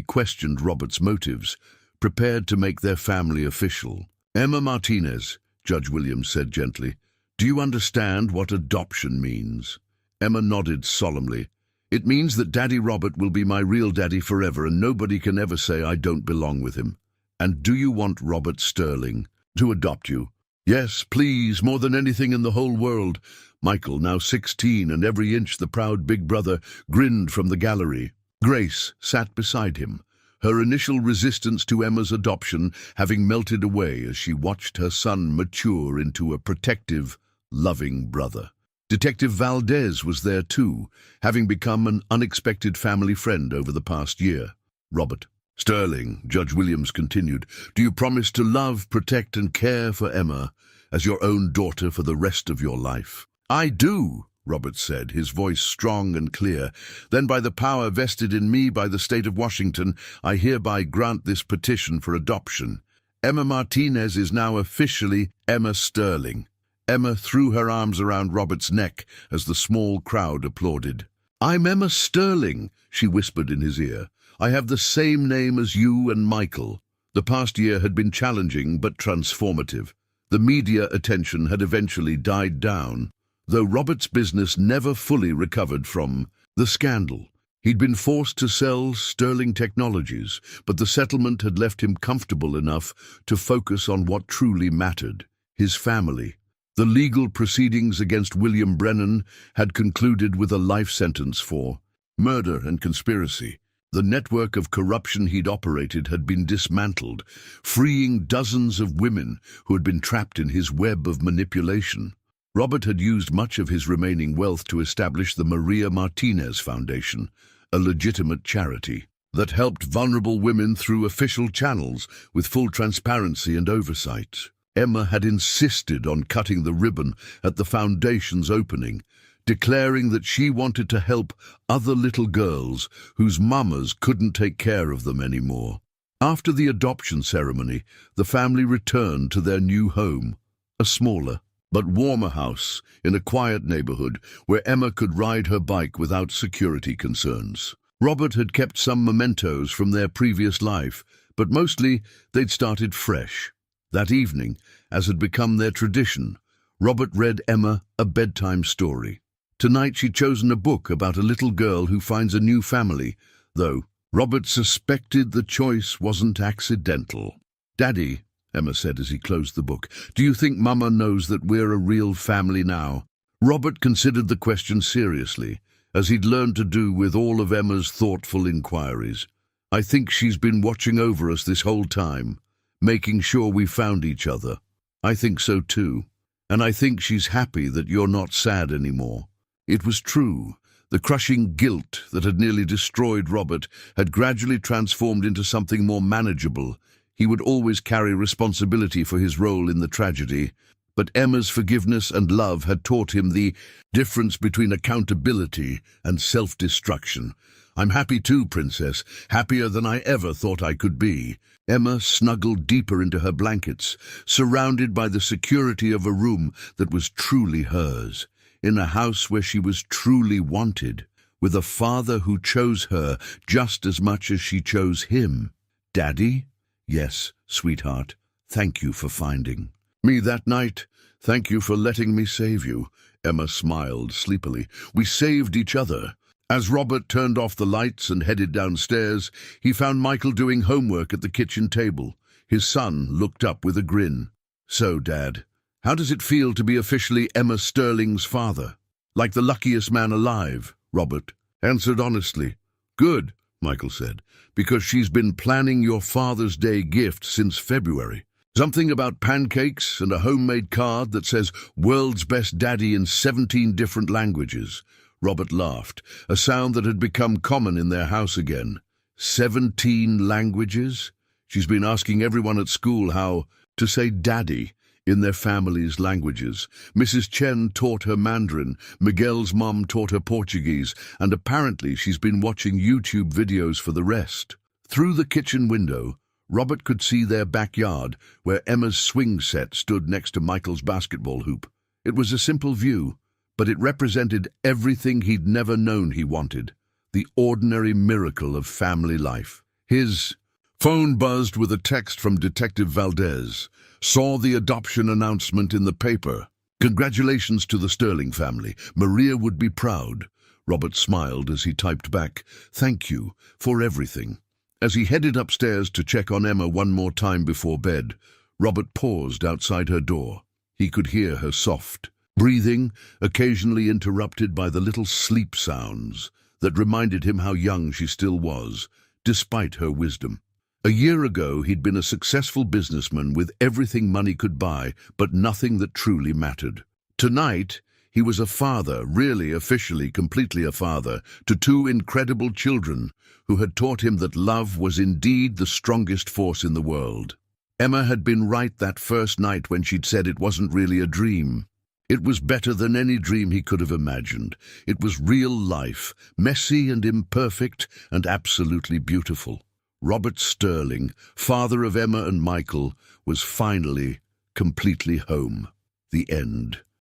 questioned Robert's motives, prepared to make their family official. Emma Martinez, Judge Williams said gently, do you understand what adoption means? Emma nodded solemnly. It means that Daddy Robert will be my real daddy forever and nobody can ever say I don't belong with him. And do you want Robert Sterling to adopt you? Yes, please, more than anything in the whole world. Michael, now 16 and every inch the proud big brother, grinned from the gallery. Grace sat beside him, her initial resistance to Emma's adoption having melted away as she watched her son mature into a protective, loving brother. Detective Valdez was there too, having become an unexpected family friend over the past year. Robert Sterling, Judge Williams continued, do you promise to love, protect and care for Emma as your own daughter for the rest of your life? I do, Robert said, his voice strong and clear. Then by the power vested in me by the state of Washington, I hereby grant this petition for adoption. Emma Martinez is now officially Emma Sterling. Emma threw her arms around Robert's neck as the small crowd applauded. I'm Emma Sterling, she whispered in his ear. I have the same name as you and Michael. The past year had been challenging but transformative. The media attention had eventually died down, though Robert's business never fully recovered from the scandal. He'd been forced to sell Sterling Technologies, but the settlement had left him comfortable enough to focus on what truly mattered, his family. The legal proceedings against William Brennan had concluded with a life sentence for murder and conspiracy. The network of corruption he'd operated had been dismantled, freeing dozens of women who had been trapped in his web of manipulation. Robert had used much of his remaining wealth to establish the Maria Martinez Foundation, a legitimate charity that helped vulnerable women through official channels with full transparency and oversight. Emma had insisted on cutting the ribbon at the foundation's opening, declaring that she wanted to help other little girls whose mamas couldn't take care of them anymore. After the adoption ceremony, the family returned to their new home, a smaller but warmer house in a quiet neighborhood where Emma could ride her bike without security concerns. Robert had kept some mementos from their previous life, but mostly they'd started fresh. That evening, as had become their tradition, Robert read Emma a bedtime story. Tonight she'd chosen a book about a little girl who finds a new family, though Robert suspected the choice wasn't accidental. "Daddy," Emma said as he closed the book, "do you think Mama knows that we're a real family now?" Robert considered the question seriously, as he'd learned to do with all of Emma's thoughtful inquiries. "I think she's been watching over us this whole time, making sure we found each other." "I think so too. And I think she's happy that you're not sad anymore." It was true. The crushing guilt that had nearly destroyed Robert had gradually transformed into something more manageable. He would always carry responsibility for his role in the tragedy, but Emma's forgiveness and love had taught him the difference between accountability and self-destruction. "I'm happy too, Princess, happier than I ever thought I could be." Emma snuggled deeper into her blankets, surrounded by the security of a room that was truly hers, in a house where she was truly wanted, with a father who chose her just as much as she chose him. "Daddy?" "Yes, sweetheart, thank you for finding me that night. Thank you for letting me save you." Emma smiled sleepily. "We saved each other." As Robert turned off the lights and headed downstairs, he found Michael doing homework at the kitchen table. His son looked up with a grin. "So, Dad, how does it feel to be officially Emma Sterling's father?" "Like the luckiest man alive," Robert answered honestly. "Good," Michael said, "because she's been planning your Father's Day gift since February. Something about pancakes and a homemade card that says World's Best Daddy in 17 different languages." Robert laughed, a sound that had become common in their house again. 17 languages? She's been asking everyone at school how to say daddy in their family's languages. Mrs. Chen taught her Mandarin, Miguel's mom taught her Portuguese, and apparently she's been watching YouTube videos for the rest. Through the kitchen window, Robert could see their backyard, where Emma's swing set stood next to Michael's basketball hoop. It was a simple view, but it represented everything he'd never known he wanted, the ordinary miracle of family life. His phone buzzed with a text from Detective Valdez. "Saw the adoption announcement in the paper. Congratulations to the Sterling family. Maria would be proud." Robert smiled as he typed back, "Thank you for everything." As he headed upstairs to check on Emma one more time before bed, Robert paused outside her door. He could hear her soft breathing, occasionally interrupted by the little sleep sounds that reminded him how young she still was, despite her wisdom. A year ago, he'd been a successful businessman with everything money could buy, but nothing that truly mattered. Tonight, he was a father, really, officially, completely a father, to two incredible children who had taught him that love was indeed the strongest force in the world. Emma had been right that first night when she'd said it wasn't really a dream. It was better than any dream he could have imagined. It was real life, messy and imperfect and absolutely beautiful. Robert Sterling, father of Emma and Michael, was finally completely home. The end.